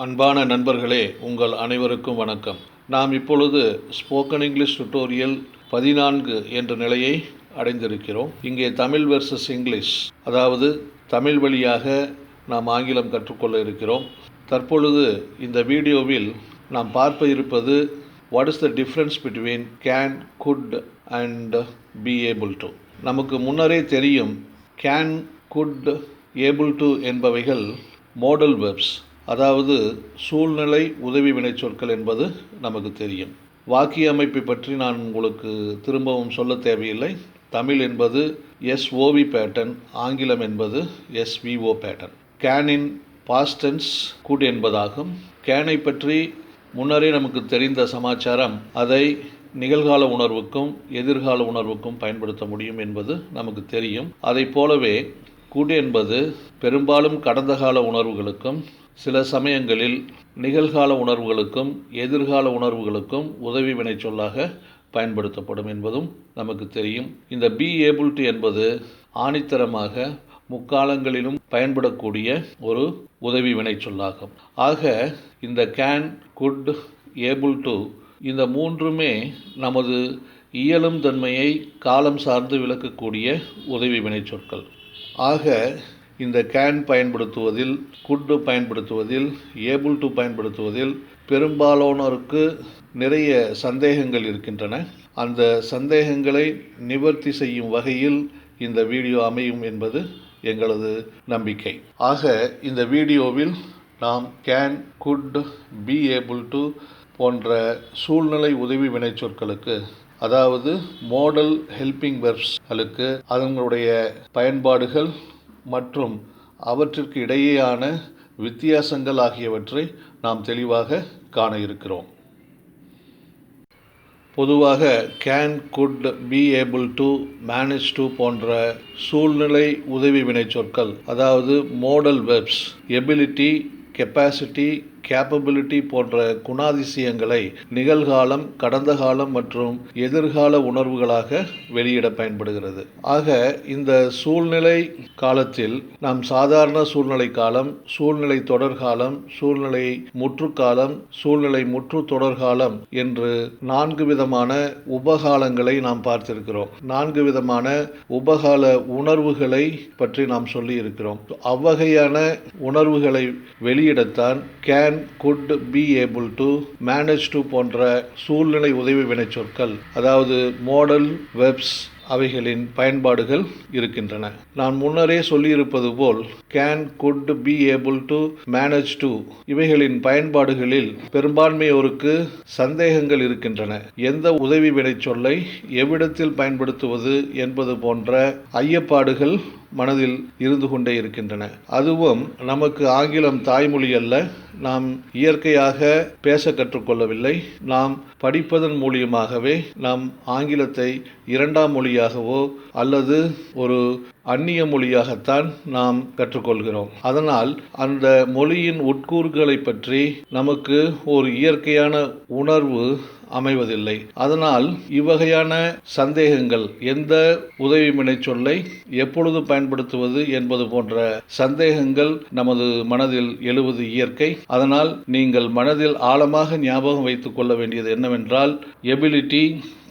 அன்பான நண்பர்களே, உங்கள் அனைவருக்கும் வணக்கம். நாம் இப்பொழுது ஸ்போக்கன் இங்கிலீஷ் டுட்டோரியல் 14 என்ற நிலையை அடைந்திருக்கிறோம். இங்கே தமிழ் வெர்சஸ் இங்கிலீஷ், அதாவது தமிழ் வழியாக நாம் ஆங்கிலம் கற்றுக்கொள்ள இருக்கிறோம். தற்பொழுது இந்த வீடியோவில் நாம் பார்க்க இருப்பது what is the difference between can, could and be able to. நமக்கு முன்னரே தெரியும், கேன், குட், ஏபிள் டு என்பவைகள் மோடல் வெர்ப்ஸ், அதாவது சூழ்நிலை உதவி வினைச்சொற்கள் என்பது நமக்கு தெரியும். வாக்கிய அமைப்பை பற்றி நான் உங்களுக்கு திரும்பவும் சொல்ல தேவையில்லை. தமிழ் என்பது எஸ்ஓவி பேட்டர்ன், ஆங்கிலம் என்பது எஸ்விஓ பேட்டர்ன். கேனின் பாஸ்ட் டென்ஸ் குட் என்பதாகும். கேனை பற்றி முன்னரே நமக்கு தெரிந்த சமாச்சாரம், அதை நிகழ்கால உணர்வுக்கும் எதிர்கால உணர்வுக்கும் பயன்படுத்த முடியும் என்பது நமக்கு தெரியும். அதை போலவே குட் என்பது பெரும்பாலும் கடந்த கால உணர்வுகளுக்கும் சில சமயங்களில் நிகழ்கால உணர்வுகளுக்கும் எதிர்கால உணர்வுகளுக்கும் உதவி வினைச்சொல்லாக பயன்படுத்தப்படும் என்பதும் நமக்கு தெரியும். இந்த பி ஏபிள் டு என்பது ஆணித்தரமாக முக்காலங்களிலும் பயன்படக்கூடிய ஒரு உதவி வினைச்சொல்லாகும். ஆக இந்த கேன், குட், ஏபிள் டு இந்த மூன்றுமே நமது இயலும் தன்மையை காலம் சார்ந்து விளக்கக்கூடிய உதவி வினைச்சொற்கள். ஆக இந்த கேன் பயன்படுத்துவதில், குட் பயன்படுத்துவதில், ஏபிள் டு பயன்படுத்துவதில் பெரும்பாலானோருக்கு நிறைய சந்தேகங்கள் இருக்கின்றன. அந்த சந்தேகங்களை நிவர்த்தி செய்யும் வகையில் இந்த வீடியோ அமையும் என்பது எங்களது நம்பிக்கை. ஆக இந்த வீடியோவில் நாம் can, could, be able to போன்ற சூழ்நிலை உதவி வினைச்சொற்களுக்கு, அதாவது மோடல் ஹெல்பிங் வெர்ப்ஸ்களுக்கு அதனுடைய பயன்பாடுகள் மற்றும் அவற்றிற்கு இடையேயான வித்தியாசங்கள் ஆகியவற்றை நாம் தெளிவாக காண இருக்கிறோம். பொதுவாக can, could, be able to, manage to போன்ற சூழ்நிலை உதவி வினைச்சொற்கள், அதாவது modal verbs, ability, capacity, capability போன்ற குணாதிசயங்களை நிகழ்காலம், கடந்த காலம் மற்றும் எதிர்கால உணர்வுகளாக வெளியிட பயன்படுகிறது. ஆக இந்த சூழ்நிலை காலத்தில் நாம் சாதாரண சூழ்நிலை காலம், சூழ்நிலை தொடர்காலம், சூழ்நிலை முற்றுக்காலம், சூழ்நிலை முற்று தொடர்காலம் என்று 4 விதமான உபகாலங்களை நாம் பார்த்திருக்கிறோம். 4 விதமான உபகால உணர்வுகளை பற்றி நாம் சொல்லி இருக்கிறோம். அவ்வகையான உணர்வுகளை வெளியிடத்தான் can, could, be able to, manage to போன்ற சூழ்நிலை உதவி வினைச்சொற்கள், அதாவது மோடல் வெர்ப்ஸ், அவைகளின் பயன்பாடுகள் இருக்கின்றன. நான் முன்னரே சொல்லியிருப்பது போல் can, could, be able to, manage to இவைகளின் பயன்பாடுகளில் பெரும்பான்மையோருக்கு சந்தேகங்கள் இருக்கின்றன. எந்த உதவி வினைச்சொல்லை எவ்விடத்தில் பயன்படுத்துவது என்பது போன்ற ஐயப்பாடுகள் மனதில் இருந்து கொண்டே இருக்கின்றன. அதுவும் நமக்கு ஆங்கிலம் தாய்மொழி அல்ல, நாம் இயற்கையாக பேச கற்றுக்கொள்ளவில்லை. நாம் படிப்பதன் மூலியமாகவே நாம் ஆங்கிலத்தை 2ஆம் மொழியாகவோ அல்லது ஒரு அந்நிய மொழியாகத்தான் நாம் கற்றுக்கொள்கிறோம். அதனால் அந்த மொழியின் உட்கூறுகளை பற்றி நமக்கு ஒரு இயற்கையான உணர்வு அமைவதில்லை. அதனால் இவ்வகையான சந்தேகங்கள், எந்த உதவி வினைச்சொல்லை எப்பொழுது பயன்படுத்துவது என்பது போன்ற சந்தேகங்கள் நமது மனதில் எழுவது இயற்கை. அதனால் நீங்கள் மனதில் ஆழமாக ஞாபகம் வைத்துக் கொள்ள வேண்டியது என்னவென்றால், எபிலிட்டி,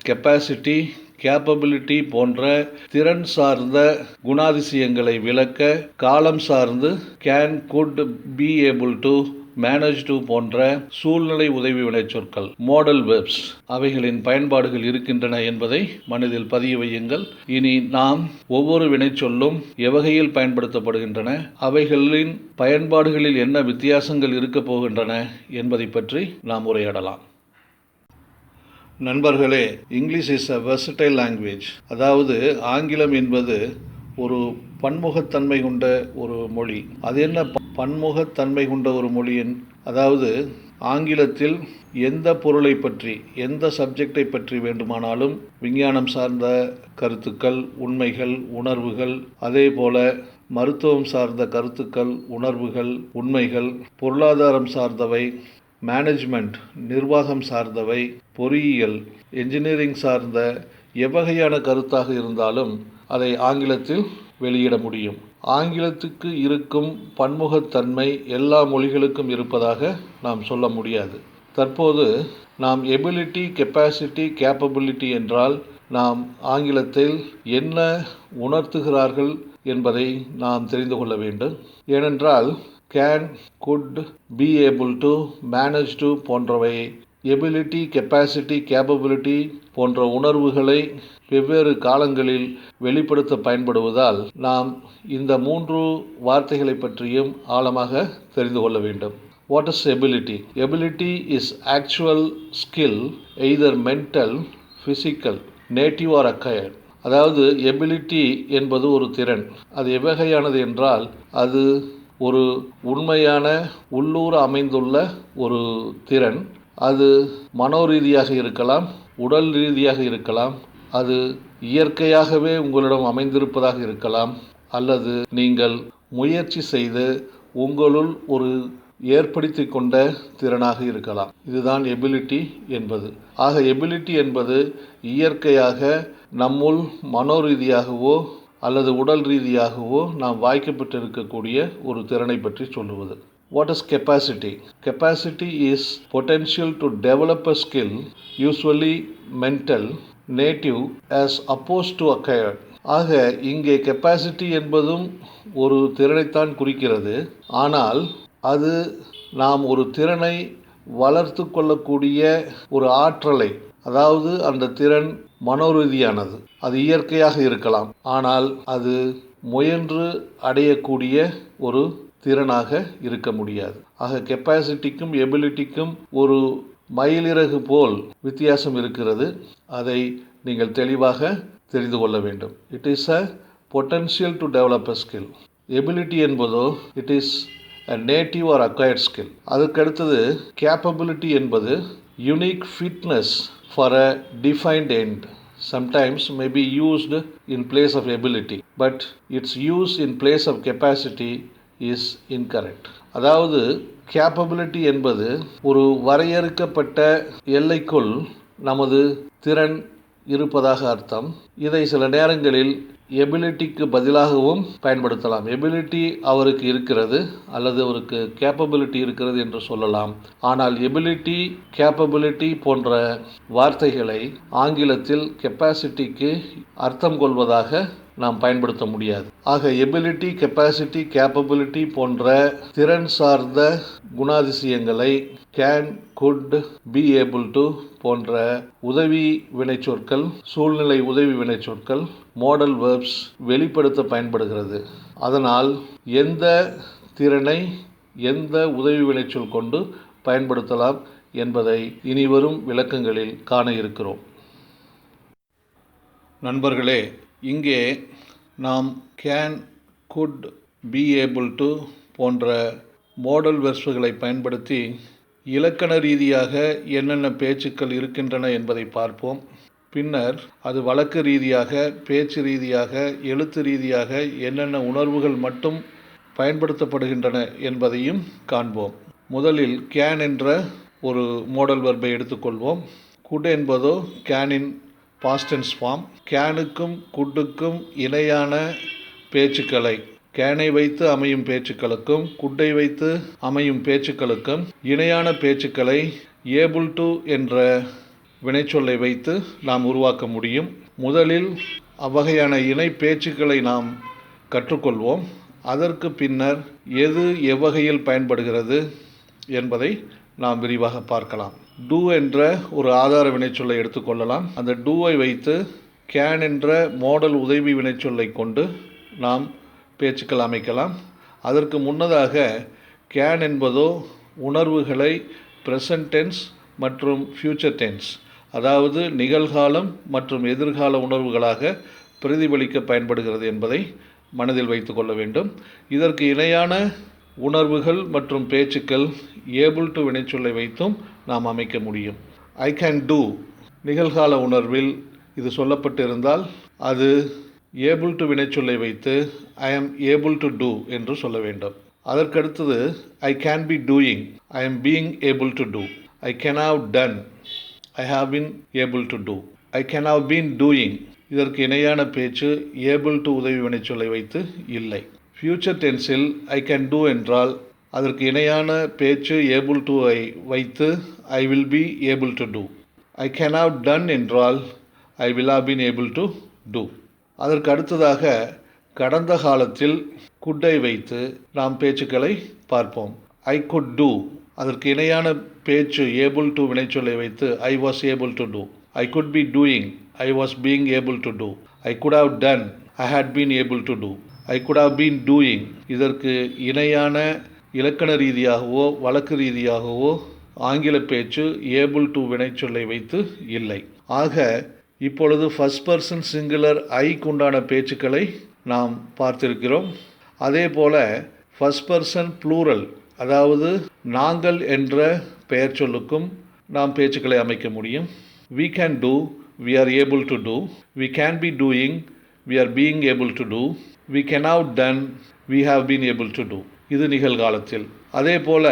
கெப்பாசிட்டி, கேப்பபிலிட்டி போன்ற திறன் சார்ந்த குணாதிசயங்களை விளக்க காலம் சார்ந்து can, could, be able to, manage to போன்ற சூழ்நிலை உதவி வினைச்சொற்கள், மோடல் வெர்ப்ஸ், அவைகளின் பயன்பாடுகள் இருக்கின்றன என்பதை மனதில் பதிய வையுங்கள். இனி நாம் ஒவ்வொரு வினைச்சொல்லும் எவ்வகையில் பயன்படுத்தப்படுகின்றன, அவைகளின் பயன்பாடுகளில் என்ன வித்தியாசங்கள் இருக்கப் போகின்றன என்பதை பற்றி நாம் உரையாடலாம். நண்பர்களே, English is a versatile language. அதாவது ஆங்கிலம் என்பது ஒரு பன்முகத்தன்மை கொண்ட ஒரு மொழி. அது என்ன பன்முகத்தன்மை கொண்ட ஒரு மொழியின்? அதாவது ஆங்கிலத்தில் எந்த பொருளை பற்றி, எந்த சப்ஜெக்டை பற்றி வேண்டுமானாலும், விஞ்ஞானம் சார்ந்த கருத்துக்கள், உண்மைகள், உணர்வுகள், அதே போல மருத்துவம் சார்ந்த கருத்துக்கள், உணர்வுகள், உண்மைகள், பொருளாதாரம் சார்ந்தவை, மேனேஜ்மெண்ட், நிர்வாகம் சார்ந்தவை, பொறியியல், என்ஜினியரிங் சார்ந்த எவ்வகையான கருத்தாக இருந்தாலும் அதை ஆங்கிலத்தில் வெளியிட முடியும். ஆங்கிலத்துக்கு இருக்கும் பன்முகத்தன்மை எல்லா மொழிகளுக்கும் இருப்பதாக நாம் சொல்ல முடியாது. தற்போது நாம் எபிலிட்டி, கெப்பாசிட்டி, கேப்பபிலிட்டி என்றால் நாம் ஆங்கிலத்தில் என்ன உணர்த்துகிறார்கள் என்பதை நாம் தெரிந்து கொள்ள வேண்டும். ஏனென்றால் can, could, be able to, manage to போன்றவை எபிலிட்டி, கெப்பாசிட்டி, கேப்பபிலிட்டி போன்ற உணர்வுகளை வெவ்வேறு காலங்களில் வெளிப்படுத்த பயன்படுவதால் நாம் இந்த 3 வார்த்தைகளை பற்றியும் ஆழமாக தெரிந்து கொள்ள வேண்டும். What is ability? Ability is actual skill, either mental, physical, native or acquired. அதாவது எபிலிட்டி என்பது ஒரு திறன். அது எவ்வகையானது என்றால் அது ஒரு உண்மையான உள்ளூர அமைந்துள்ள ஒரு திறன். அது மனோரீதியாக இருக்கலாம், உடல் ரீதியாக இருக்கலாம், அது இயற்கையாகவே உங்களிடம் அமைந்திருப்பதாக இருக்கலாம், அல்லது நீங்கள் முயற்சி செய்து உங்களுள் ஒரு ஏற்படுத்தி கொண்ட திறனாக இருக்கலாம். இதுதான் எபிலிட்டி என்பது. ஆக எபிலிட்டி என்பது இயற்கையாக நம்முள் மனோரீதியாகவோ அல்லது உடல் ரீதியாகவோ நாம் வாய்க்கப்பட்டிருக்கக்கூடிய ஒரு திறனை பற்றி சொல்லுவது. What is capacity? Capacity is potential to develop a skill, usually mental, native as opposed to acquired. ஆக இங்கே கெப்பாசிட்டி என்பதும் ஒரு திறனைத்தான் குறிக்கிறது. ஆனால் அது நாம் ஒரு திறனை வளர்த்து கொள்ளக்கூடிய ஒரு ஆற்றலை, அதாவது அந்த திறன் மனோரீதியானது, அது இயற்கையாக இருக்கலாம், ஆனால் அது முயன்று அடையக்கூடிய ஒரு திறனாக இருக்க முடியாது. ஆக கெப்பாசிட்டிக்கும் எபிலிட்டிக்கும் ஒரு மயிலிறகு போல் வித்தியாசம் இருக்கிறது. அதை நீங்கள் தெளிவாக தெரிந்து கொள்ள வேண்டும். It is a potential to develop a skill. Ability என்பதோ it is a native or acquired skill. அதுக்கடுத்தது capability என்பது unique fitness for a defined end. Sometimes may be used in place of ability, but its use in place of capacity is incorrect. அதாவது capability என்பது ஒரு வரையறுக்கப்பட்ட எல்லைக்குள் நமது திறன் இருப்பதாக அர்த்தம். இதை சில நேரங்களில் எபிலிட்டிக்கு பதிலாகவும் பயன்படுத்தலாம். எபிலிட்டி அவருக்கு இருக்கிறது அல்லது அவருக்கு கேப்பபிலிட்டி இருக்கிறது என்று சொல்லலாம். ஆனால் எபிலிட்டி, கேப்பபிலிட்டி போன்ற வார்த்தைகளை ஆங்கிலத்தில் கெப்பாசிட்டிக்கு அர்த்தம் கொள்வதாக நாம் பயன்படுத்த முடியாது. ஆக எபிலிட்டி, கெப்பாசிட்டி, கேப்பபிலிட்டி போன்ற திறன் சார்ந்த குணாதிசயங்களை can, could, be able to போன்ற உதவி வினைச்சொற்கள், சூழ்நிலை உதவி வினைச்சொற்கள், மாடல் வெர்ப்ஸ் வெளிப்படுத்த பயன்படுகிறது. அதனால் எந்த திறனை எந்த உதவி வினைச்சொல் கொண்டு பயன்படுத்தலாம் என்பதை இனிவரும் விளக்கங்களில் காண இருக்கிறோம். நண்பர்களே, இங்கே நாம் can, could, be able to போன்ற மாடல் வெர்ப்ஸ்களை பயன்படுத்தி இலக்கண ரீதியாக என்னென்ன பேச்சுக்கள் இருக்கின்றன என்பதை பார்ப்போம். பின்னர் அது வழக்கு ரீதியாக, பேச்சு ரீதியாக, எழுத்து ரீதியாக என்னென்ன உணர்வுகள் மட்டும் பயன்படுத்தப்படுகின்றன என்பதையும் காண்போம். முதலில் கேன் என்ற ஒரு மாடல் வெர்பை எடுத்துக்கொள்வோம். குட் என்பதோ கேனின் பாஸ்ட் டென்ஸ் ஃபார்ம். கேனுக்கும் குட்டுக்கும் இணையான பேச்சுக்களை, கேனை வைத்து அமையும் பேச்சுக்களுக்கும் குட்டை வைத்து அமையும் பேச்சுக்களுக்கும் இணையான பேச்சுக்களை ஏபிள் டு என்ற வினைச்சொல்லை வைத்து நாம் உருவாக்க முடியும். முதலில் அவ்வகையான இணை பேச்சுக்களை நாம் கற்றுக்கொள்வோம். அதற்கு பின்னர் எது எவ்வகையில் பயன்படுகிறது என்பதை நாம் விரிவாக பார்க்கலாம். டூ என்ற ஒரு ஆதார வினைச்சொல்லை எடுத்துக்கொள்ளலாம். அந்த டூவை வைத்து கேன் என்ற மாடல் உதவி வினைச்சொல்லை கொண்டு நாம் பேச்சுக்கள் அமைக்கலாம். அதற்கு முன்னதாக கேன் என்பதோ உணர்வுகளை ப்ரெசன்ட் டென்ஸ் மற்றும் ஃப்யூச்சர் டென்ஸ், அதாவது நிகழ்காலம் மற்றும் எதிர்கால உணர்வுகளாக பிரதிபலிக்க பயன்படுகிறது என்பதை மனதில் வைத்து கொள்ள வேண்டும். இதற்கு இணையான உணர்வுகள் மற்றும் பேச்சுக்கள் ஏபிள் டு வினைச்சொல்லை வைத்தும் நாம் அமைக்க முடியும். ஐ கேன் டூ நிகழ்கால உணர்வில் இது சொல்லப்பட்டிருந்தால் அது ஏபிள் டு வினைச்சொல்லை வைத்து I am able to two என்று சொல்ல வேண்டும். அதற்கடுத்தது I can be doing, I am being able to do. I can have done, I have been able to do. I can have been doing, இதற்கு இணையான பேச்சு able to உதவி வினைச்சொல்லை வைத்து இல்லை. ஃபியூச்சர் டென்ஸில் ஐ கேன் டூ என்றால் அதற்கு இணையான பேச்சு ஏபிள் டு ஐ வைத்து I will be able to do. I can have done என்றால் I will have been able to two. அதற்கு அடுத்ததாக கடந்த காலத்தில் குட்டை வைத்து நாம் பேச்சுக்களை பார்ப்போம். ஐ குட் டூ அதற்கு இணையான பேச்சு ஏபிள் டு வினைச்சொல்லை வைத்து I was able to do. I could be doing I was being able to do. I could have done I had been able to do. I could have been doing இதற்கு இணையான இலக்கண ரீதியாகவோ வழக்கு ரீதியாகவோ ஆங்கில பேச்சு ஏபிள் டு வினைச்சொல்லை வைத்து இல்லை. ஆக இப்பொழுது ஃபர்ஸ்ட் பர்சன் சிங்குலர் ஐக்கு உண்டான பேச்சுக்களை நாம் பார்த்திருக்கிறோம். அதே போல ஃபர்ஸ்ட் பர்சன் ப்ளூரல் அதாவது நாங்கள் என்ற பெயர் சொல்லுக்கும் நாம் பேச்சுக்களை அமைக்க முடியும். we can do we are able to do. we can be doing we are being able to do. we can have done we have been able to do. இது நிகழ்காலத்தில். அதே போல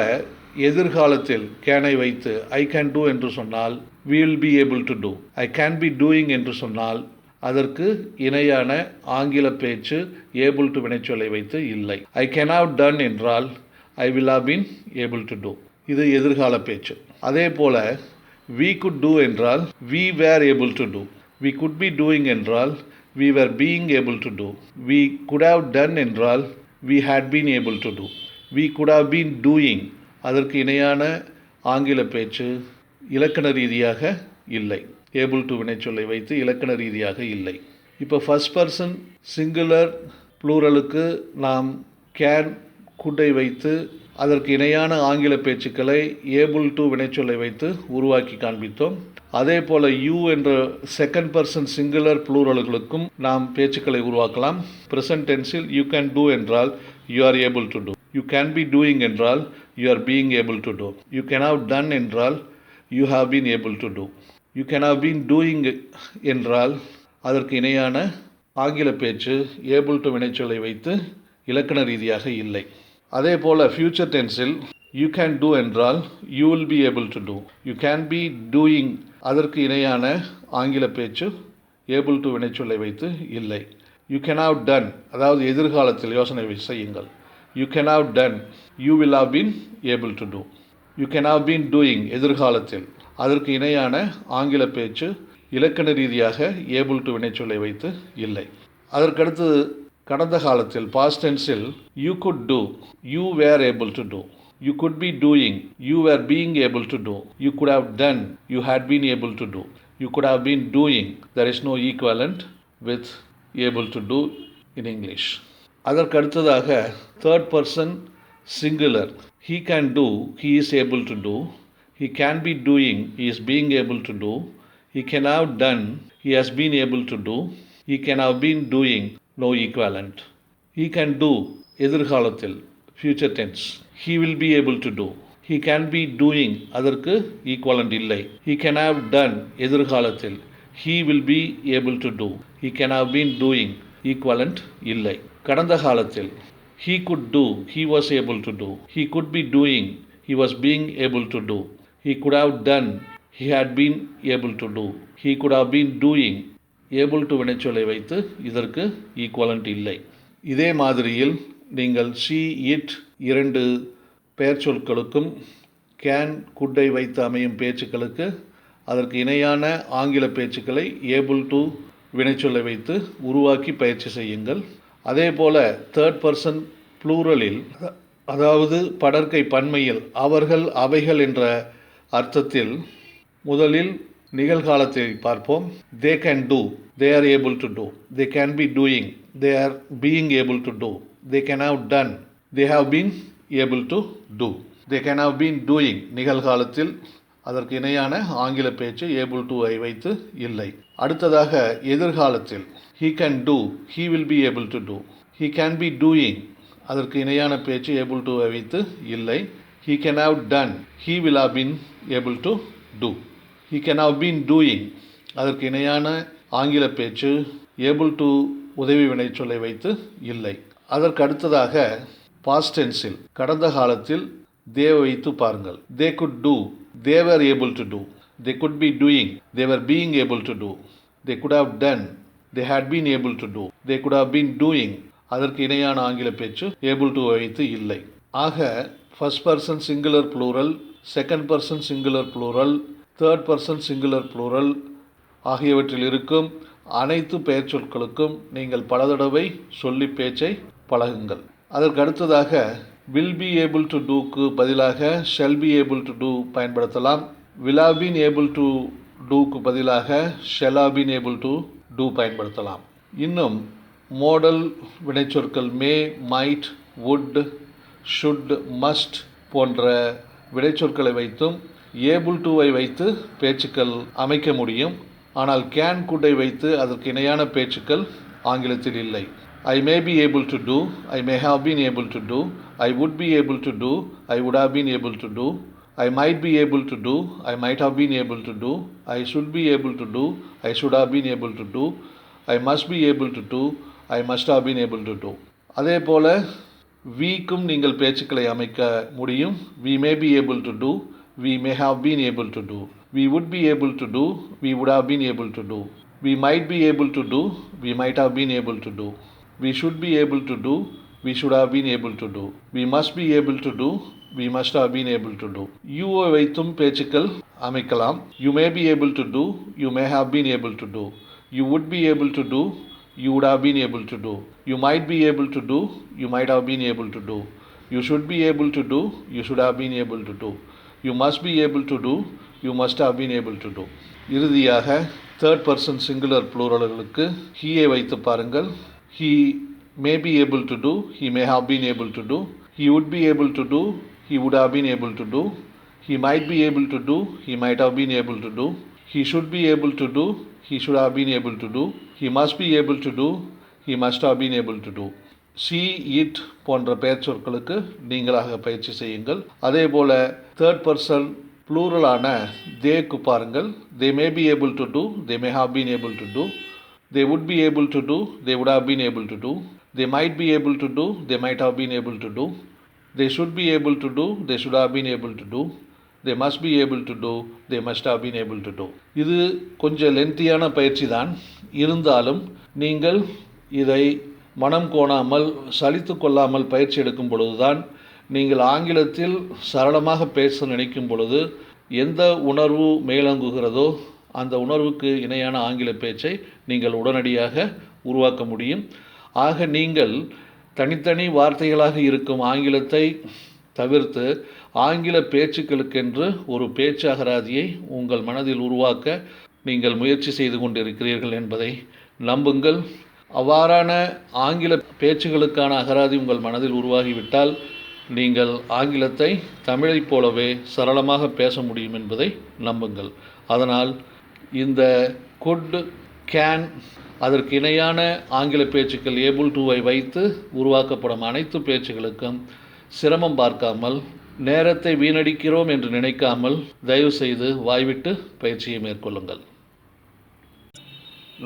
எதிர்காலத்தில் கேனை வைத்து ஐ கேன் டூ என்று சொன்னால் we will be able to do. I can be doing என்று சொன்னால் அதற்கு இணையான ஆங்கில பேச்சு ஏபிள் டு வினைச்சொல்லை வைத்து இல்லை. ஐ கேன் ஹாவ் டன் என்றால் I will have been able to do. இது எதிர்கால பேச்சு. அதே போல we could do என்றால் we were able to do. we could be doing என்றால் we were being able to do. we could have done என்றால் we had been able to do. we could have been doing அதற்கு இணையான ஆங்கில பேச்சு இலக்கண ரீதியாக இல்லை. ஏபிள் டு வினைச்சொல்லை வைத்து இலக்கண ரீதியாக இல்லை. இப்போ ஃபர்ஸ்ட் பர்சன் சிங்குலர் ப்ளூரலுக்கு நாம் கேன் குட்டை வைத்து அதற்கு இணையான ஆங்கில பேச்சுக்களை ஏபிள் டு வினைச்சொல்லை வைத்து உருவாக்கி காண்பித்தோம். அதே போல் யூ என்ற செகண்ட் பர்சன் சிங்குலர் ப்ளூரல்களுக்கும் நாம் பேச்சுக்களை உருவாக்கலாம். ப்ரெசன்ட் டென்ஸில் யூ கேன் டூ என்றால் you are able to do. You can be doing என்றால் you are being able to do. You can have done என்றால் you have been able to do. You can have been doing என்றால் அதற்கு இணையான ஆங்கில பேச்சு able to வினைச்சொல்லை வைத்து இலக்கண ரீதியாக இல்லை. அதே போல் ஃபியூச்சர் டென்ஸில் யூ கேன் டூ என்றால் you will be able to do. You can be doing அதற்கு இணையான ஆங்கில பேச்சு ஏபிள் டு வினைச்சொல்லை வைத்து இல்லை. யூ கேன் ஹாவ் டன் அதாவது எதிர்காலத்தில் யோசனை செய்யுங்கள். You can have done you will have been able to do. You can have been doing எதிர்காலத்தில் அதற்கு இணையான ஆங்கில பேச்சு இலக்கண ரீதியாக ஏபிள் டு வினைச்சொல்லை வைத்து இல்லை. அதற்கடுத்து கடந்த காலத்தில் பாஸ்ட் டென்ஸில் you could do you were able to do. You could be doing you were being able to do. You could have done you had been able to do. You could have been doing there is no equivalent with able to do in English. அதற்கடுத்ததாக third person singular he can do he is able to do. he can be doing he is being able to do. he can have done he has been able to do. he can have been doing no equivalent. he can do எதிர்காலத்தில் future tense he will be able to do. he can be doing அதற்கு equivalent இல்லை. he can have done எதிர்காலத்தில் he will be able to do. he can have been doing equivalent இல்லை. கடந்த காலத்தில் he could do he was able to do. he could be doing he was being able to do. he could have done he had been able to do. he could have been doing able to வினைச்சொல்லை வைத்து இதற்கு equivalent இல்லை. இதே மாதிரியில் நீங்கள் she it இரண்டு பெயர் சொற்களுக்கும் can குட்டை வைத்து அமையும் பேச்சுக்களுக்கு அதற்கு இணையான ஆங்கில பேச்சுக்களை ஏபிள் டு வினைச்சொல்லை வைத்து உருவாக்கி பயிற்சி செய்யுங்கள். அதே போல் தேர்ட் பர்சன் ப்ளூரலில் அதாவது படர்க்கை பன்மையில் அவர்கள் அவைகள் என்ற அர்த்தத்தில் முதலில் நிகழ்காலத்தை பார்ப்போம். They can do they are able to do. They can be doing they are being able to do. They can have done they have been able to do. They can have been doing நிகழ்காலத்தில் அதற்கு இணையான ஆங்கில பேச்சு able to ஐ வைத்து இல்லை. அடுத்ததாக எதிர்காலத்தில் he can do he will be able to do. he can be doing அதற்கு இணையான பேச்சு ஏபிள் டு ஐ வைத்து இல்லை. he can have done he will have been able to do. he can have been doing அதற்கு இணையான ஆங்கில பேச்சு ஏபிள் டு உதவி வினைச்சொல்லை வைத்து இல்லை. அதற்கு அடுத்ததாக பாஸ்ட் டென்ஸில் கடந்த காலத்தில் they வைத்து பாருங்கள். they could do they were able to do. they could be doing they were being able to do. they could have done they had been able to do. they could have been doing அதற்கு இணையான ஆங்கில பேச்சு able to வைத்து இல்லை. ஆக first person singular plural, second person singular plural, third person singular plural ஆகியவற்றில் இருக்கும் அனைத்து பெயர் சொற்களுக்கும் நீங்கள் பல தடவை சொல்லி பேச்சை பழகுங்கள். அதற்கு அடுத்ததாக will be able to doக்கு பதிலாக shall be able to do பயன்படுத்தலாம். will have been able to doக்கு பதிலாக shall have been able to do பயன்படுத்தலாம். இன்னும் மோடல் வினைச்சொற்கள் may, might, would, should, must போன்ற வினைச்சொற்களை வைத்தும் able toவை வைத்து பேச்சுக்கள் அமைக்க முடியும். ஆனால் can, couldஐ வைத்து அதற்கு இணையான பேச்சுக்கள் ஆங்கிலத்தில் இல்லை. I may be able to do, I may have been able to do, I would be able to do, I would have been able to do, I might be able to do, I might have been able to do, I should be able to do, I should have been able to do, I must be able to do, I must have been able to do. அதே போல weக்கும் நீங்கள் பேச்சுக்களை அமைக்க முடியும். We may be able to do, we may have been able to do, we would be able to do, we would have been able to do, we might be able to do, we might have been able to do, we should be able to do, we should have been able to do, we must be able to do, we must have been able to do. யூவை வைத்தும் பேச்சுக்கள் அமைக்கலாம். You may be able to do, you may have been able to do, you would be able to do, you would have been able to do, you might be able to do, you might have been able to do, you should be able to do, you should have been able to do, you must be able to do, you must have been able to do. இறுதியாக third person singular ப்ளூரல்களுக்கு ஹீயை வைத்து பாருங்கள். He may be able to do, he may have been able to do, he would be able to do, he would have been able to do, he might be able to do, he might have been able to do, he should be able to do, he should have been able to do, he must be able to do, he must have been able to do. she, it போன்ற பெயர் சொற்களுக்கு நீங்களாக பயிற்சி செய்யுங்கள். அதே போல third person ப்ளூரலான தேக்கு பாருங்கள். they may be able to do, they may have been able to do, they would be able to do, they would have been able to do, they might be able to do, they might have been able to do, they should be able to do, they should have been able to do, they must be able to do, they must have been able to do. இது கொஞ்சம் லென்த்தியான பயிற்சி தான். இருந்தாலும் நீங்கள் இதை மனம் கோணாமல் சலித்து கொள்ளாமல் பயிற்சி எடுக்கும் பொழுதுதான் நீங்கள் ஆங்கிலத்தில் சரளமாக பேச நினைக்கும் பொழுது எந்த உணர்வு மேலோங்குகிறதோ அந்த உணர்வுக்கு இணையான ஆங்கில பேச்சை நீங்கள் உடனடியாக உருவாக்க முடியும். ஆக நீங்கள் தனித்தனி வார்த்தைகளாக இருக்கும் ஆங்கிலத்தை தவிர்த்து ஆங்கில பேச்சுக்களுக்கென்று ஒரு பேச்சு அகராதியை உங்கள் மனதில் உருவாக்க நீங்கள் முயற்சி செய்து கொண்டிருக்கிறீர்கள் என்பதை நம்புங்கள். அவ்வாறான ஆங்கில பேச்சுகளுக்கான அகராதி உங்கள் மனதில் உருவாகிவிட்டால் நீங்கள் ஆங்கிலத்தை தமிழைப் போலவே சரளமாக பேச முடியும் என்பதை நம்புங்கள். அதனால் இந்த could, can அதற்கு இணையான ஆங்கில பேச்சுக்கள் ஏபிள் டுவை வைத்து உருவாக்கப்படும் அனைத்து பேச்சுகளுக்கும் சிரமம் பார்க்காமல் நேரத்தை வீணடிக்கிறோம் என்று நினைக்காமல் தயவு செய்து வாய்விட்டு பயிற்சியை மேற்கொள்ளுங்கள்.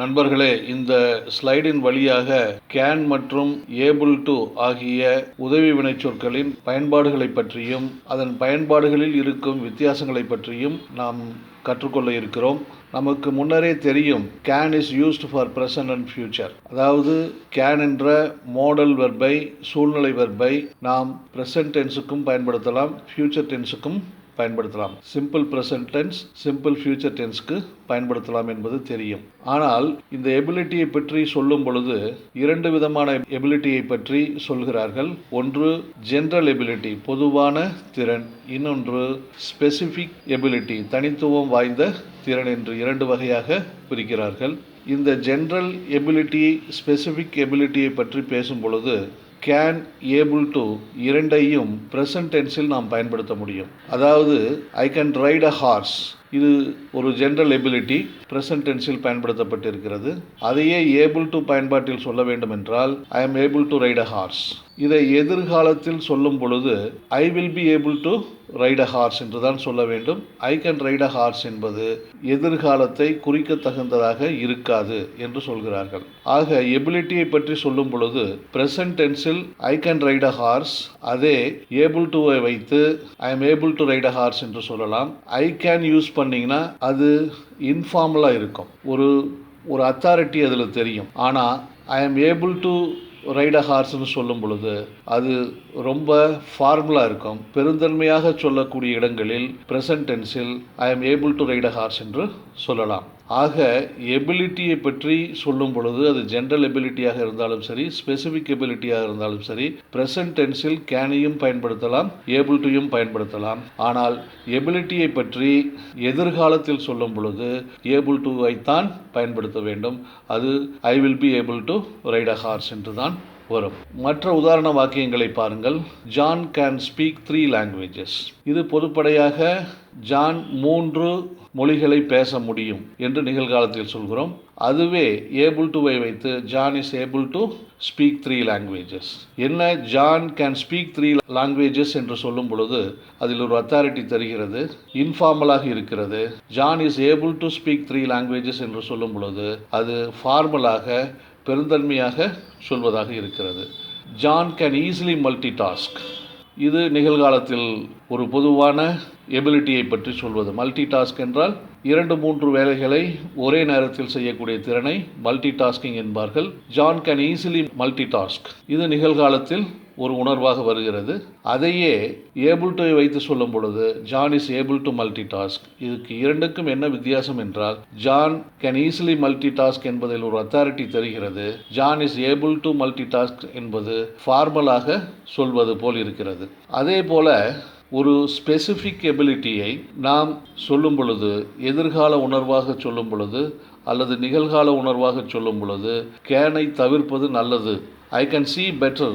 நண்பர்களே, இந்த ஸ்லைடின் வழியாக கேன் மற்றும் ஏபிள் டு ஆகிய உதவி வினைச்சொற்களின் பயன்பாடுகளை பற்றியும் அதன் பயன்பாடுகளில் இருக்கும் வித்தியாசங்களை பற்றியும் நாம் கற்றுக்கொள்ள இருக்கிறோம். நமக்கு முன்னரே தெரியும் can is used for present and future. அதாவது கேன் என்ற மாடல் வெர்பை, சூழ்நிலை வெர்பை நாம் ப்ரெசன்ட் டென்ஸுக்கும் பயன்படுத்தலாம், ஃபியூச்சர் டென்ஸுக்கும் பயன்படுத்தலாம். Simple present tense, simple future டென்ஸ்க்கு பயன்படுத்தலாம் என்பது தெரியும். ஆனால் இந்த எபிலிட்டியை பற்றி சொல்லும் பொழுது இரண்டு விதமான எபிலிட்டியை பற்றி சொல்கிறார்கள். ஒன்று ஜென்ரல் எபிலிட்டி, பொதுவான திறன். இன்னொன்று ஸ்பெசிஃபிக் எபிலிட்டி, தனித்துவம் வாய்ந்த திறன் என்று இரண்டு வகையாக பிரிக்கிறார்கள். இந்த ஜென்ரல் எபிலிட்டி, ஸ்பெசிஃபிக் எபிலிட்டியை பற்றி பேசும் பொழுது கேன், ஏபிள் டு இரண்டையும் ப்ரெசன்ட் டென்ஸில் நாம் பயன்படுத்த முடியும். அதாவது I can right a horse, இது ஒரு ஜென்ரல் எபிலிட்டி, ப்ரெசன்ட் டென்ஸில் பயன்படுத்தப்பட்டிருக்கிறது. அதையே ஏபிள் டு பயன்பாட்டில் சொல்ல வேண்டும் என்றால் I am able to right a horse. இதை எதிர்காலத்தில் சொல்லும் பொழுது I will be able to right a horse என்று தான் சொல்ல வேண்டும். I can right a horse என்பது எதிர்காலத்தை குறிக்க தகுந்ததாக இருக்காது என்று சொல்கிறார்கள். ஆக எபிலிட்டியை பற்றி சொல்லும் பொழுது ப்ரெசன்ட் டென்ஸில் I can right a horse, அதே ஏபிள் டுவை வைத்து I am able to right a horse என்று சொல்லலாம். ஐ கேன் யூஸ் பண்ணிங்கன்னா அது இன்ஃபார்மலாக இருக்கும், ஒரு அத்தாரிட்டி அதில் தெரியும். ஆனால் ஐ ஆம் ஏபிள் டு ரைட் அ ஹார்ஸ்னு சொல்லும் பொழுது அது ரொம்ப ஃபார்முலா இருக்கும். பெருந்தன்மையாக சொல்லக்கூடிய இடங்களில் ப்ரெசன்ட் டென்ஸில் I am able to right a horse என்று சொல்லலாம். ஆக எபிலிட்டியை பற்றி சொல்லும் பொழுது அது ஜென்ரல் எபிலிட்டியாக இருந்தாலும் சரி, ஸ்பெசிஃபிக் எபிலிட்டியாக இருந்தாலும் சரி, ப்ரெசன்ட் டென்ஸில் கேனையும் பயன்படுத்தலாம், ஏபிள் டுயும் பயன்படுத்தலாம். ஆனால் எபிலிட்டியை பற்றி எதிர்காலத்தில் சொல்லும் பொழுது ஏபிள் டுவைத்தான் பயன்படுத்த வேண்டும். அது I will be able to right a horse என்று தான் வரும். மற்ற உதாரண வாக்கியங்களை பாருங்கள். John can speak 3 languages. இது பொதுப்படையாக ஜான் 3 மொழிகளை பேச முடியும் என்று நிகழ்காலத்தில் சொல்கிறோம். அதுவே ஏபிள் டுவை வைத்து John is able to speak 3 languages. என்ன ஜான் கேன் ஸ்பீக் 3 லாங்குவேஜஸ் என்று சொல்லும் பொழுது அதில் ஒரு அத்தாரிட்டி தருகிறது, இன்ஃபார்மலாக இருக்கிறது. John is able to speak 3 languages என்று சொல்லும் பொழுது அது ஃபார்மலாக பெருந்தன்மையாக சொல்வதாக இருக்கிறது. John can easily multi task. இது நிகழ்காலத்தில் ஒரு பொதுவான எபிலிட்டியை பற்றி சொல்வது. மல்டி டாஸ்க் என்றால் 2-3 வேலைகளை ஒரே நேரத்தில் செய்யக்கூடிய திறனை மல்டி டாஸ்கிங் என்பார்கள். John can easily multi task. இது நிகழ்காலத்தில் ஒரு உணர்வாக வருகிறது. அதையே ஏபிள் டு வைத்து சொல்லும் பொழுது John is able to multi task. இதுக்கு இரண்டுக்கும் என்ன வித்தியாசம் என்றால், John can easily multi task என்பதில் ஒரு அத்தாரிட்டி தெரிகிறது. John is able to multi task என்பது ஃபார்மலாக சொல்வது போல் இருக்கிறது. அதே போல ஒரு ஸ்பெசிஃபிக் எபிலிட்டியை நாம் சொல்லும் பொழுது, எதிர்கால உணர்வாக சொல்லும் பொழுது அல்லது நிகழ்கால உணர்வாக சொல்லும் பொழுது கேனை தவிர்ப்பது நல்லது. I can see better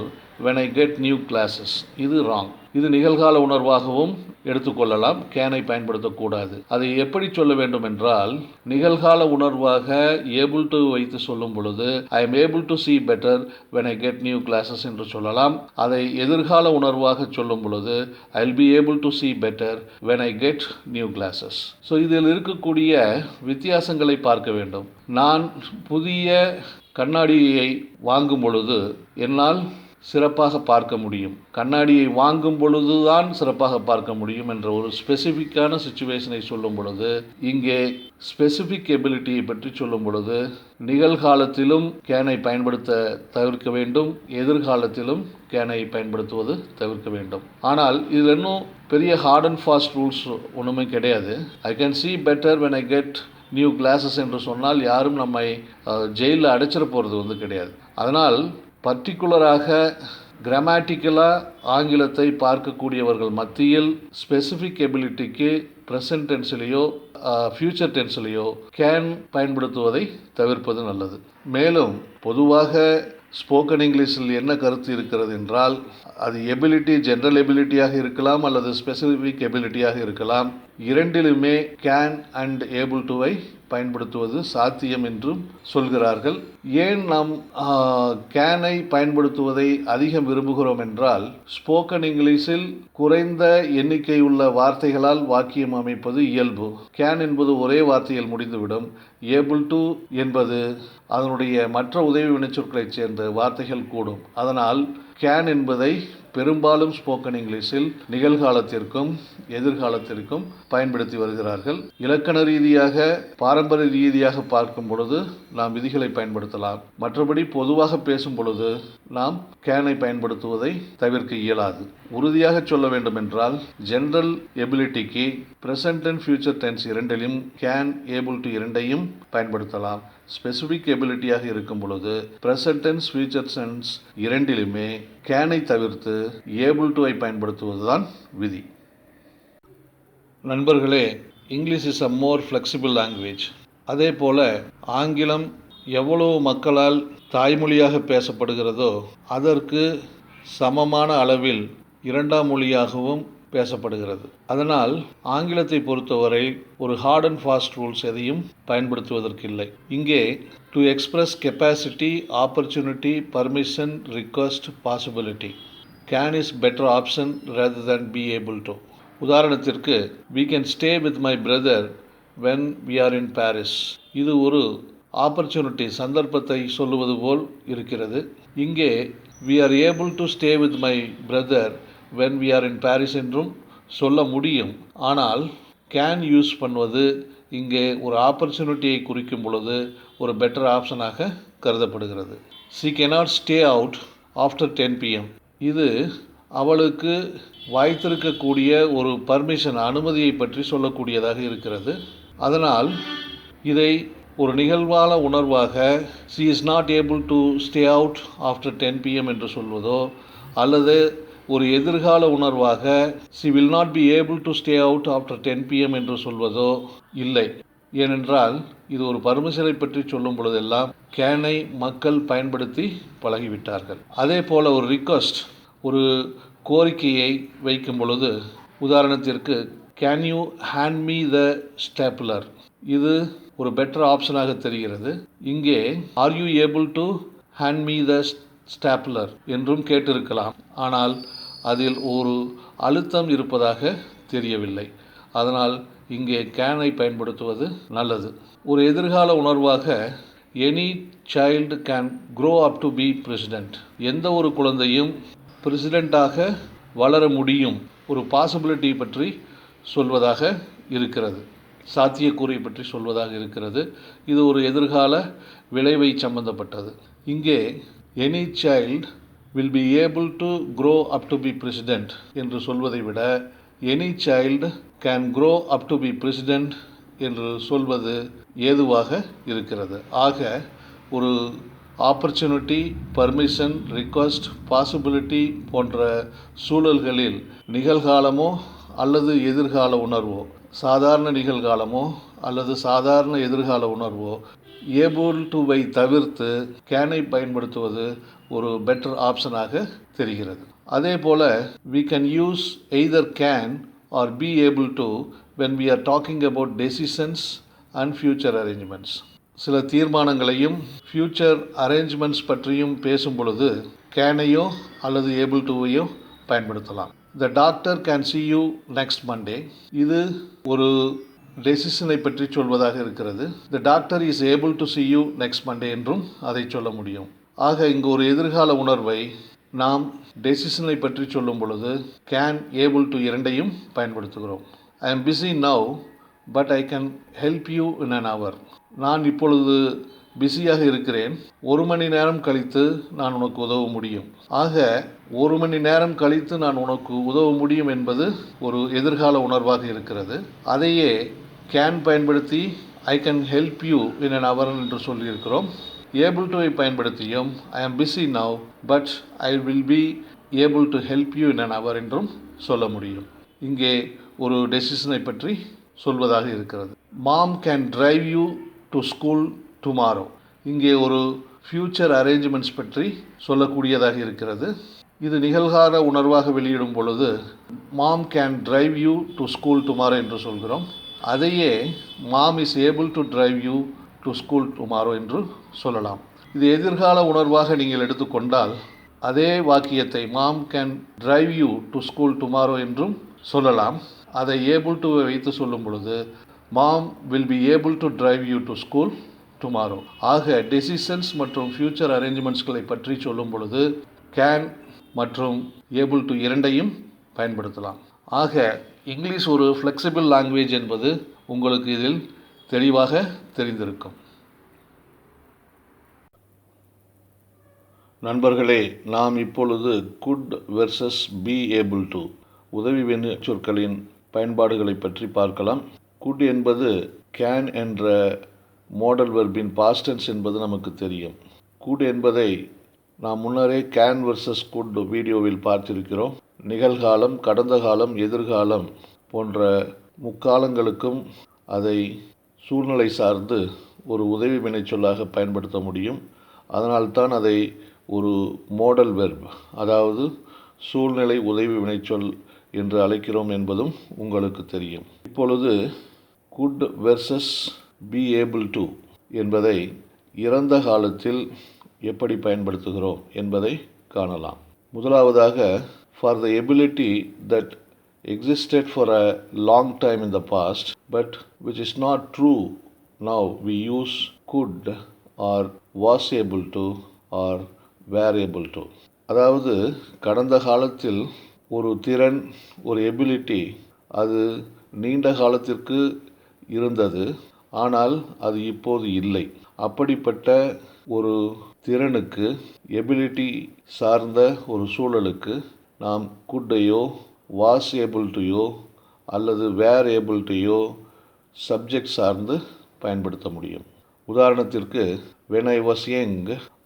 when I get new classes. இது ராங். இது நிகழ்கால உணர்வாகவும் எடுத்துக்கொள்ளலாம், கேனை பயன்படுத்தக்கூடாது. அதை எப்படி சொல்ல வேண்டும் என்றால், நிகழ்கால உணர்வாக ஏபிள் டு வைத்து சொல்லும் பொழுது I am able to see better when I get new classes என்று சொல்லலாம். அதை எதிர்கால உணர்வாக சொல்லும் பொழுது ஐ will be able to see better when I get new classes. So இதில் இருக்கக்கூடிய வித்தியாசங்களை பார்க்க வேண்டும். நான் புதிய கண்ணாடியை வாங்கும் பொழுது என்னால் சிறப்பாக பார்க்க முடியும், கண்ணாடியை வாங்கும் பொழுதுதான் சிறப்பாக பார்க்க முடியும் என்ற ஒரு ஸ்பெசிஃபிக்கான சிச்சுவேஷனை சொல்லும் பொழுது, இங்கே ஸ்பெசிஃபிக் எபிலிட்டியை பற்றி சொல்லும் பொழுது நிகழ்காலத்திலும் கேனை பயன்படுத்த தவிர்க்க வேண்டும், எதிர்காலத்திலும் கேனை பயன்படுத்துவது தவிர்க்க வேண்டும். ஆனால் இதில் இன்னும் பெரிய ஹார்ட் அண்ட் ஃபாஸ்ட் ரூல்ஸ் ஒன்றுமே கிடையாது. I can see better when I get new classes என்று சொன்னால் யாரும் நம்மை ஜெயிலில் அடைச்சிட போகிறது கிடையாது. அதனால் பர்டிகுலராக கிராமட்டிக்கலாக ஆங்கிலத்தை பார்க்கக்கூடியவர்கள் மத்தியில் ஸ்பெசிஃபிக் எபிலிட்டிக்கு ப்ரெசன்ட் டென்ஸ்லேயோ ஃபியூச்சர் டென்ஸ்லேயோ கேன் பயன்படுத்துவதை தவிர்ப்பது நல்லது. மேலும் பொதுவாக ஸ்போக்கன் இங்கிலீஷில் என்ன கருத்து இருக்கிறது என்றால், அது எபிலிட்டி ஜென்ரல் எபிலிட்டியாக இருக்கலாம் அல்லது ஸ்பெசிஃபிக் எபிலிட்டியாக இருக்கலாம். இரண்டிலுமே கேன் அண்ட் ஏபிள் டுவை பயன்படுத்துவது சாத்தியம் என்றும் சொல்கிறார்கள். ஏன் நாம் கேனை பயன்படுத்துவதை அதிகம் விரும்புகிறோம் என்றால், ஸ்போக்கன் இங்கிலீஷில் குறைந்த எண்ணிக்கை உள்ள வார்த்தைகளால் வாக்கியம் அமைப்பது இயல்பு. கேன் என்பது ஒரே வார்த்தையில் முடிந்துவிடும். ஏபிள் டு என்பது அதனுடைய மற்ற உதவி வினைச்சொற்களைச் சேர்ந்த வார்த்தைகள் கூடும். அதனால் கேன் என்பதை பெரும்பாலும் ஸ்போக்கன் இங்கிலீஷில் நிகழ்காலத்திற்கும் எதிர்காலத்திற்கும் பயன்படுத்தி வருகிறார்கள். இலக்கண ரீதியாக பாரம்பரிய ரீதியாக பார்க்கும் பொழுது நாம் விதிகளை பயன்படுத்தலாம். மற்றபடி பொதுவாக பேசும் பொழுது நாம் கேனை பயன்படுத்துவதை தவிர்க்க இயலாது. உறுதியாக சொல்ல வேண்டும் என்றால், ஜென்ரல் எபிலிட்டிக்கு ப்ரெசன்ட் அண்ட் ஃபியூச்சர் டென்ஸ் இரண்டிலும் கேன் ஏபிள் டு இரண்டையும் பயன்படுத்தலாம். ஸ்பெசிஃபிக் எபிலிட்டியாக இருக்கும் பொழுது ப்ரெசன்ட் டென்ஸ் ஃபியூச்சர் டென்ஸ் இரண்டிலுமே கேனை தவிர்த்து ஏபிள் டுவை பயன்படுத்துவதுதான் விதி. நண்பர்களே, English is a more flexible language. அதே போல் ஆங்கிலம் எவ்வளவு மக்களால் தாய்மொழியாக பேசப்படுகிறதோ அதற்கு சமமான அளவில் இரண்டாம் மொழியாகவும் பேசப்படுகிறது. அதனால் ஆங்கிலத்தை பொறுத்தவரை ஒரு ஹார்ட் அண்ட் ஃபாஸ்ட் ரூல்ஸ் எதையும் பயன்படுத்துவதற்கில்லை. இங்கே to express capacity, opportunity, permission, request, possibility, Kane is better option rather than B able to. உதாரணத்திற்கு, we can stay with my brother when we are in Paris. இது ஒரு opportunity, சந்தர்ப்பத்தை சொல்லுவது போல் இருக்கிறது. இங்கே we are able to stay with my brother when we are in Paris என்றும் சொல்ல முடியும். ஆனால் கேன் யூஸ் பண்ணுவது இங்கே ஒரு ஆப்பர்ச்சுனிட்டியை குறிக்கும் பொழுது ஒரு பெட்டர் ஆப்ஷனாக கருதப்படுகிறது. she cannot stay out after 10 pm. இது அவளுக்கு வாய்த்திருக்கக்கூடிய ஒரு பர்மிஷன், அனுமதியை பற்றி சொல்லக்கூடியதாக இருக்கிறது. அதனால் இதை ஒரு நிகழ்வான உணர்வாக she is not able to stay out after 10 pm என்று சொல்வதோ, அல்லது ஒரு எதிர்கால உணர்வாக she will not be able to stay out after 10 pm என்று சொல்வதோ இல்லை. ஏனென்றால் இது ஒரு பர்மிஷனை பற்றி சொல்லும் பொழுதெல்லாம் கேனை மக்கள் பயன்படுத்தி பழகிவிட்டார்கள். அதே போல் ஒரு ரிக்வஸ்ட், ஒரு கோரிக்கையை வைக்கும் பொழுது, உதாரணத்திற்கு can you hand me the stapler, இது ஒரு பெட்டர் ஆப்ஷனாக தெரிகிறது. இங்கே are you able to hand me the stapler என்றும் கேட்டிருக்கலாம். ஆனால் அதில் ஒரு அழுத்தம் இருப்பதாக தெரியவில்லை. அதனால் இங்கே கேனை பயன்படுத்துவது நல்லது. ஒரு எதிர்கால உணர்வாக any child can grow up to be president, எந்த ஒரு குழந்தையும் பிரசிடெண்ட்டாக வளர முடியும், ஒரு பாசிபிலிட்டி பற்றி சொல்வதாக இருக்கிறது, சாத்தியக்கூறை பற்றி சொல்வதாக இருக்கிறது. இது ஒரு எதிர்கால விளைவை சம்பந்தப்பட்டது. இங்கே any child will be able to grow up to be president என்று சொல்வதை விட any child can grow up to be president என்று சொல்வது ஏதுவாக இருக்கிறது. ஆக ஒரு ஆப்பர்ச்சுனிட்டி, பர்மிஷன், ரிக்வஸ்ட், பாசிபிலிட்டி போன்ற சூழல்களில் நிகழ்காலமோ அல்லது எதிர்கால உணர்வோ, சாதாரண நிகழ்காலமோ அல்லது சாதாரண எதிர்கால உணர்வோ ஏபிள் டுவை தவிர்த்து கேனை பயன்படுத்துவது ஒரு பெட்டர் ஆப்ஷனாக தெரிகிறது. அதே போல் we can use either can or be able to when we are talking about decisions and future arrangements. சில தீர்மானங்களையும் ஃபியூச்சர் அரேஞ்ச்மெண்ட்ஸ் பற்றியும் பேசும் பொழுது கேனையோ அல்லது ஏபிள் டுவையோ பயன்படுத்தலாம். The doctor can see you next Monday, இது ஒரு டெசிஷனை பற்றி சொல்வதாக இருக்கிறது. The doctor is able to see you next Monday என்றும் அதை சொல்ல முடியும். ஆக இங்கு ஒரு எதிர்கால உணர்வை நாம் டெசிஷனை பற்றி சொல்லும் பொழுது கேன், ஏபிள் டு இரண்டையும் பயன்படுத்துகிறோம். I am busy now but I can help you in an hour, நான் இப்பொழுது பிஸியாக இருக்கிறேன், ஒரு மணி நேரம் கழித்து நான் உனக்கு உதவ முடியும். ஆக ஒரு மணி நேரம் கழித்து நான் உனக்கு உதவ முடியும் என்பது ஒரு எதிர்கால உணர்வாக இருக்கிறது. அதையே கேன் பயன்படுத்தி I can help you in an hour என்று சொல்லியிருக்கிறோம். ஏபிள் டுவை பயன்படுத்தியும் I am busy now but I will be able to help you in an hour என்றும் சொல்ல முடியும். இங்கே ஒரு டெசிஷனை பற்றி சொல்வதாக இருக்கிறது. Mom can drive you to school tomorrow, இங்கே ஒரு ஃபியூச்சர் அரேஞ்ச்மெண்ட்ஸ் பற்றி சொல்லக்கூடியதாக இருக்கிறது. இது நிகழ்கால உணர்வாக வெளியிடும் பொழுது mom can drive you to school tomorrow என்று சொல்கிறோம். அதையே mom is able to drive you to school tomorrow என்று சொல்லலாம். இது எதிர்கால உணர்வாக நீங்கள் எடுத்துக்கொண்டால் அதே வாக்கியத்தை mom can drive you to school tomorrow என்றும் சொல்லலாம். அதை ஏபிள் டு வைத்து சொல்லும் பொழுது mom will be able to drive you to school tomorrow. ஆக டெசிஷன்ஸ் மற்றும் ஃபியூச்சர் அரேஞ்ச்மெண்ட்ஸ்களை பற்றி சொல்லும் பொழுது கேன் மற்றும் ஏபிள் டு இரண்டையும் பயன்படுத்தலாம். ஆக இங்கிலீஷ் ஒரு ஃப்ளெக்சிபிள் லாங்குவேஜ் என்பது உங்களுக்கு இதில் தெளிவாக தெரிந்திருக்கும். நண்பர்களே, நாம் இப்பொழுது good versus B able to உதவி வினை சொற்களின் பயன்பாடுகளை பற்றி பார்க்கலாம். குட் என்பது கேன் என்ற மாடல் வெர்பின் பாஸ்ட் டென்ஸ் என்பது நமக்கு தெரியும். குட் என்பதை நாம் முன்னரே கேன் வெர்சஸ் குட் வீடியோவில் பார்த்திருக்கிறோம். நிகழ்காலம், கடந்த காலம், எதிர்காலம் போன்ற முக்காலங்களுக்கும் அதை சூழ்நிலை சார்ந்து ஒரு உதவி வினைச்சொல்லாக பயன்படுத்த முடியும். அதனால்தான் அதை ஒரு மாடல் வெர்ப், அதாவது சூழ்நிலை உதவி வினைச்சொல் என்று அழைக்கிறோம் என்பதும் உங்களுக்கு தெரியும். இப்பொழுது good versus B able to என்பதை இறந்த காலத்தில் எப்படி பயன்படுத்துகிறோம் என்பதை காணலாம். முதலாவதாக, for the ability that existed for a long time in the past but which is not true now, we use could or was able to or were able to. அதாவது கடந்த காலத்தில் ஒரு திறன், ஒரு எபிலிட்டி, அது நீண்ட காலத்திற்கு இருந்தது, ஆனால் அது இப்போது இல்லை. அப்படிப்பட்ட ஒரு திறனுக்கு, எபிலிட்டி சார்ந்த ஒரு சூழலுக்கு நாம் குட்டையோ வாஸ் ஏபிள் டுயோ அல்லது வேர் ஏபிள் டுயோ சப்ஜெக்ட் சார்ந்து பயன்படுத்த முடியும். உதாரணத்திற்கு, when I was young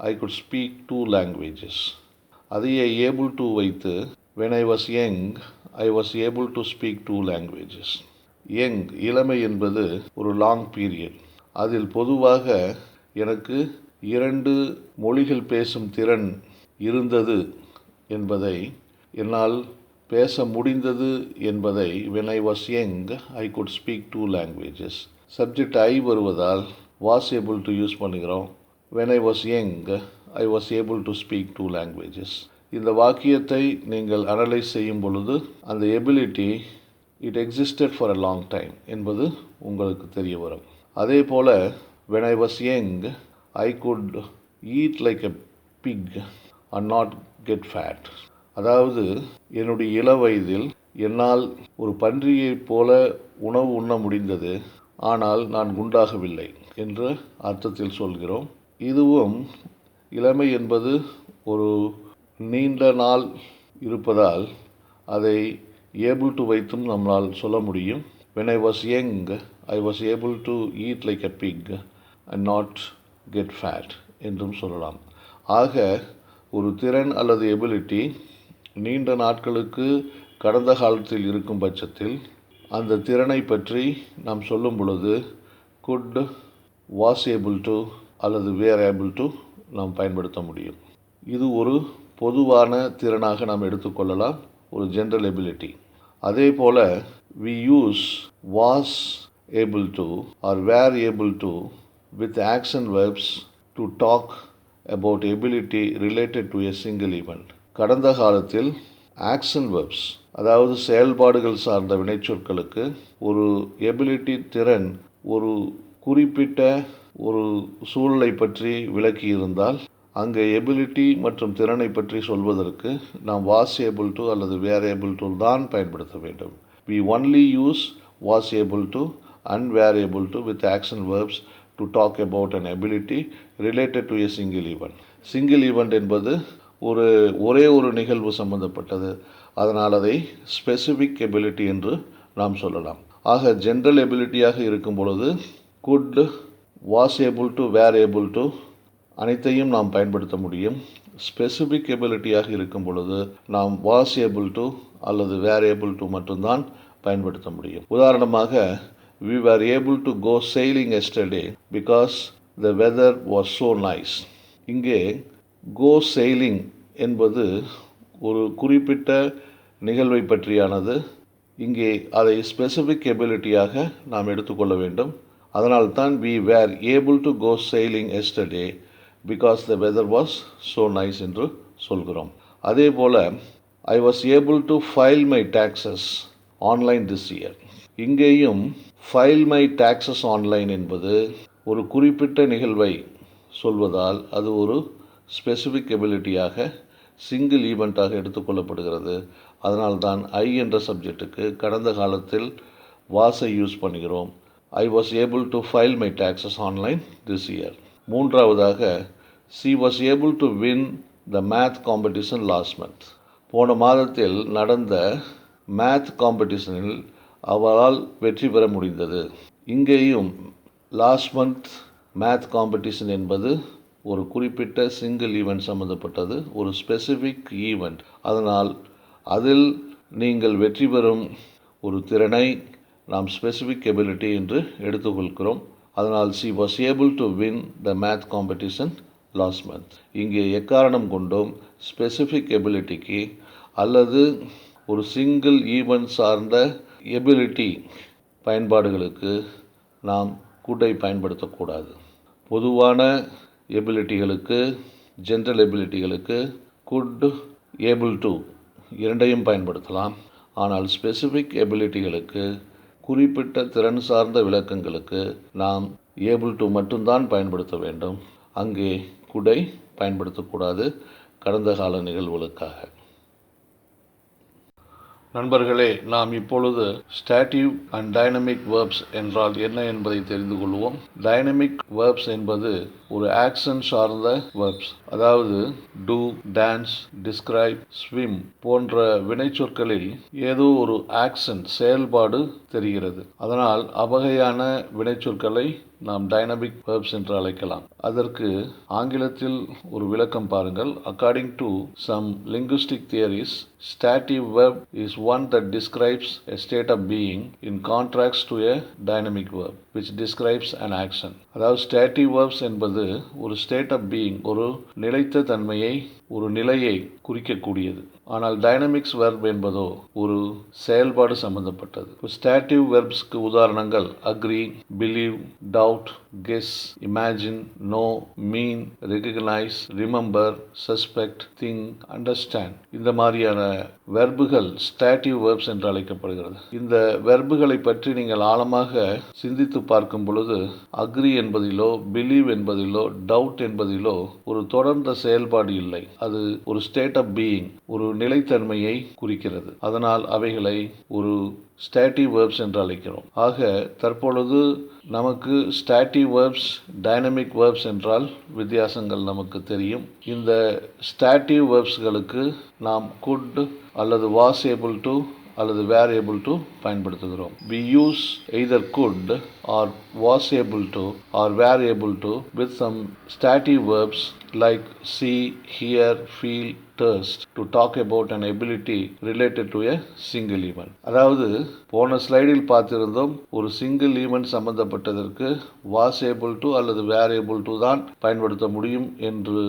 I could speak 2 languages. அதையே ஏபிள் டு வைத்து when I was young I was able to speak 2 languages. Young, இளமை என்பது ஒரு லாங் பீரியட். அதில் பொதுவாக எனக்கு 2 மொழிகள் பேசும் திறன் இருந்தது என்பதை, என்னால் பேச முடிந்தது என்பதை when I was young I could speak 2 languages. Subject I வருவதால் was able to யூஸ் பண்ணுகிறோம். when I was young I was able to speak 2 languages. இந்த வாக்கியத்தை நீங்கள் அனலைஸ் செய்யும் பொழுது அந்த ability it existed for a long time என்பது உங்களுக்கு தெரிய வரும். அதே போல் when I was young I could eat like a pig and not get fat. அதாவது, என்னுடைய இள வயதில் என்னால் ஒரு பன்றியைப் போல உணவு உண்ண முடிந்தது, ஆனால் நான் குண்டாகவில்லை என்ற அர்த்தத்தில் சொல்கிறோம். இதுவும் இளமை என்பது ஒரு நீண்ட நாள் இருப்பதால் அதை ஏபிள் டு வைத்தும் நம்மால் சொல்ல முடியும். when I was young I was able to eat like a pig and not get fat என்றும் சொல்லலாம். ஆக, ஒரு திறன் அல்லது எபிலிட்டி நீண்ட நாட்களுக்கு கடந்த காலத்தில் இருக்கும் பட்சத்தில் அந்த திறனை பற்றி நாம் சொல்லும் பொழுது could, was able to அல்லது were able to நாம் பயன்படுத்த முடியும். இது ஒரு பொதுவான திறனாக நாம் எடுத்துக்கொள்ளலாம், ஒரு ஜென்ரல் எபிலிட்டி. அதே போல் we use was able to or were able to with action verbs to talk about ability related to a single event. கடந்த காலத்தில் ஆக்ஷன் வெர்ப்ஸ், அதாவது செயல்பாடுகள் சார்ந்த வினைச்சொற்களுக்கு ஒரு எபிலிட்டி திறன் ஒரு குறிப்பிட்ட ஒரு சூழலை பற்றி விளக்கி இருந்தால், அங்கே எபிலிட்டி மற்றும் திறனை பற்றி சொல்வதற்கு நாம் was able to அல்லது were able to தான் பயன்படுத்த வேண்டும். We only use was able to and were able to with action verbs to talk about an ability related to a single event. Single event என்பது ஒரே ஒரு நிகழ்வு சம்பந்தப்பட்டது. அதனால் அதை ஸ்பெசிஃபிக் எபிலிட்டி என்று நாம் சொல்லலாம். ஆக, ஜென்ரல் எபிலிட்டியாக இருக்கும் பொழுது good, was able to, where able to அனைத்தையும் நாம் பயன்படுத்த முடியும். ஸ்பெசிஃபிக் எபிலிட்டியாக இருக்கும் பொழுது நாம் வாஸ் ஏபிள் டு அல்லது வேர் ஏபிள் டு மட்டும்தான் பயன்படுத்த முடியும். உதாரணமாக, we were able to go sailing yesterday because the weather was so nice. இங்கே go sailing என்பது ஒரு குறிப்பிட்ட நிகழ்வை பற்றியானது. இங்கே அதை ஸ்பெசிஃபிக் எபிலிட்டியாக நாம் எடுத்துக்கொள்ள வேண்டும். அதனால்தான் we were able to go sailing yesterday because the weather was so nice என்று சொல்கிறோம். அதே போல் I was able to file my taxes online this year. இங்கேயும் file my taxes online என்பது ஒரு குறிப்பிட்ட நிகழ்வை சொல்வதால் அது ஒரு ஸ்பெசிஃபிக் எபிலிட்டியாக, சிங்கிள் ஈவெண்ட்டாக எடுத்துக்கொள்ளப்படுகிறது. அதனால்தான் ஐ என்ற சப்ஜெக்ட்டுக்கு கடந்த காலத்தில் வாஸை யூஸ் பண்ணுகிறோம். ஐ was able to file my taxes online this year. மூன்றாவதாக, she was able to win the math competition last month. போன மாதத்தில் நடந்த மேத் காம்படிஷனில் அவரால் வெற்றி பெற முடிந்தது. இங்கேயும் லாஸ்ட் மந்த் மேத் காம்படிஷன் என்பது ஒரு குறிப்பிட்ட சிங்கிள் ஈவெண்ட் சம்மந்தப்பட்டது, ஒரு ஸ்பெசிஃபிக் ஈவெண்ட். அதனால் அதில் நீங்கள் வெற்றி பெறும் ஒரு திறனை நாம் ஸ்பெசிஃபிக் எபிலிட்டி என்று எடுத்துக்கொள்கிறோம். அதனால் she was able to win the math competition last month. இங்கே எக்காரணம் கொண்டும் ஸ்பெசிஃபிக் எபிலிட்டிக்கு அல்லது ஒரு சிங்கிள் ஈவெண்ட் சார்ந்த எபிலிட்டி பயன்பாடுகளுக்கு நாம் குட்டை பயன்படுத்தக்கூடாது. பொதுவான எபிலிட்டிகளுக்கு, ஜென்ரல் எபிலிட்டிகளுக்கு குட், ஏபிள் டு இரண்டையும் பயன்படுத்தலாம். ஆனால் ஸ்பெசிஃபிக் எபிலிட்டிகளுக்கு, குறிப்பிட்ட திறன் சார்ந்த விளக்கங்களுக்கு நாம் ஏபிள் டு மட்டும்தான் பயன்படுத்த வேண்டும். அங்கே குடை பயன்படுத்தக்கூடாது கடந்த கால நிகழ்வுகளுக்காக. நண்பர்களே, நாம் இப்பொழுது ஸ்டாட்டிவ் அண்ட் டைனமிக் வேர்ப்ஸ் என்றால் என்ன என்பதை தெரிந்து கொள்வோம். டைனமிக் வேர்ப்ஸ் என்பது ஒரு ஆக்ஷன் சார்ந்த வேர்ப்ஸ், அதாவது டூ, டான்ஸ், டிஸ்கிரைப், ஸ்விம் போன்ற வினைச்சொற்களில் ஏதோ ஒரு ஆக்ஷன் செயல்பாடு தெரிகிறது. அதனால் அவ்வகையான வினைச்சொற்களை நாம் டைனமிக் வேர்ப்ஸ் என்று அழைக்கலாம். அதற்கு ஆங்கிலத்தில் ஒரு விளக்கம் பாருங்கள். According to some linguistic theories, stative verb is one that describes a state of being in contrast to a dynamic verb which describes an action. அதாவது stative verbs என்பது ஒரு state of being, ஒரு நிலைத்த தன்மையை, ஒரு நிலையை குறிக்கக்கூடியது. ஆனால் டைனமிக்ஸ் வெர்ப் என்பதோ ஒரு செயல்பாடு சம்பந்தப்பட்டது. ஸ்டாட்டிவ் வெர்ப்ஸ்க்கு உதாரணங்கள் agree, believe, doubt, guess, imagine, know, mean, recognise, remember, suspect, think, understand இந்த மாதிரியான வெர்புகள் ஸ்டாட்டிவ் வெர்ப்ஸ் என்று அழைக்கப்படுகிறது. இந்த வெர்புகளை பற்றி நீங்கள் ஆழமாக சிந்தித்து பார்க்கும் பொழுது அக்ரி என்பதிலோ, பிலீவ் என்பதிலோ, டவுட் என்பதிலோ ஒரு தொடர்ந்த செயல்பாடு இல்லை. அது ஒரு ஸ்டேட் ஆஃப் பீயிங், ஒரு நிலைத்தன்மையை குறிக்கிறது. அதனால் அவைகளை ஒரு ஸ்டாட்டிவ் வேர்ப்ஸ் என்று அழைக்கிறோம். ஆக தற்பொழுது நமக்கு ஸ்டாட்டிவ் வேர்ப்ஸ், டைனமிக் வேர்ப்ஸ் என்றால் வித்தியாசங்கள் நமக்கு தெரியும். இந்த ஸ்டாட்டிவ் வேர்ப்ஸ்களுக்கு நாம் குட் அல்லது வாஸ் ஏபிள் டு அல்லது வேர் ஏபிள் டு பயன்படுத்துகிறோம். We use either could or was able to or were able to with some stative verbs like see, hear, feel, thirst to talk about an ability related to a single event. அதாவது போன ஸ்லைடில் பார்த்திருந்தோம், ஒரு single event சம்பந்தப்பட்டதற்கு was able to அல்லது were able to தான் பயன்படுத்த முடியும் என்று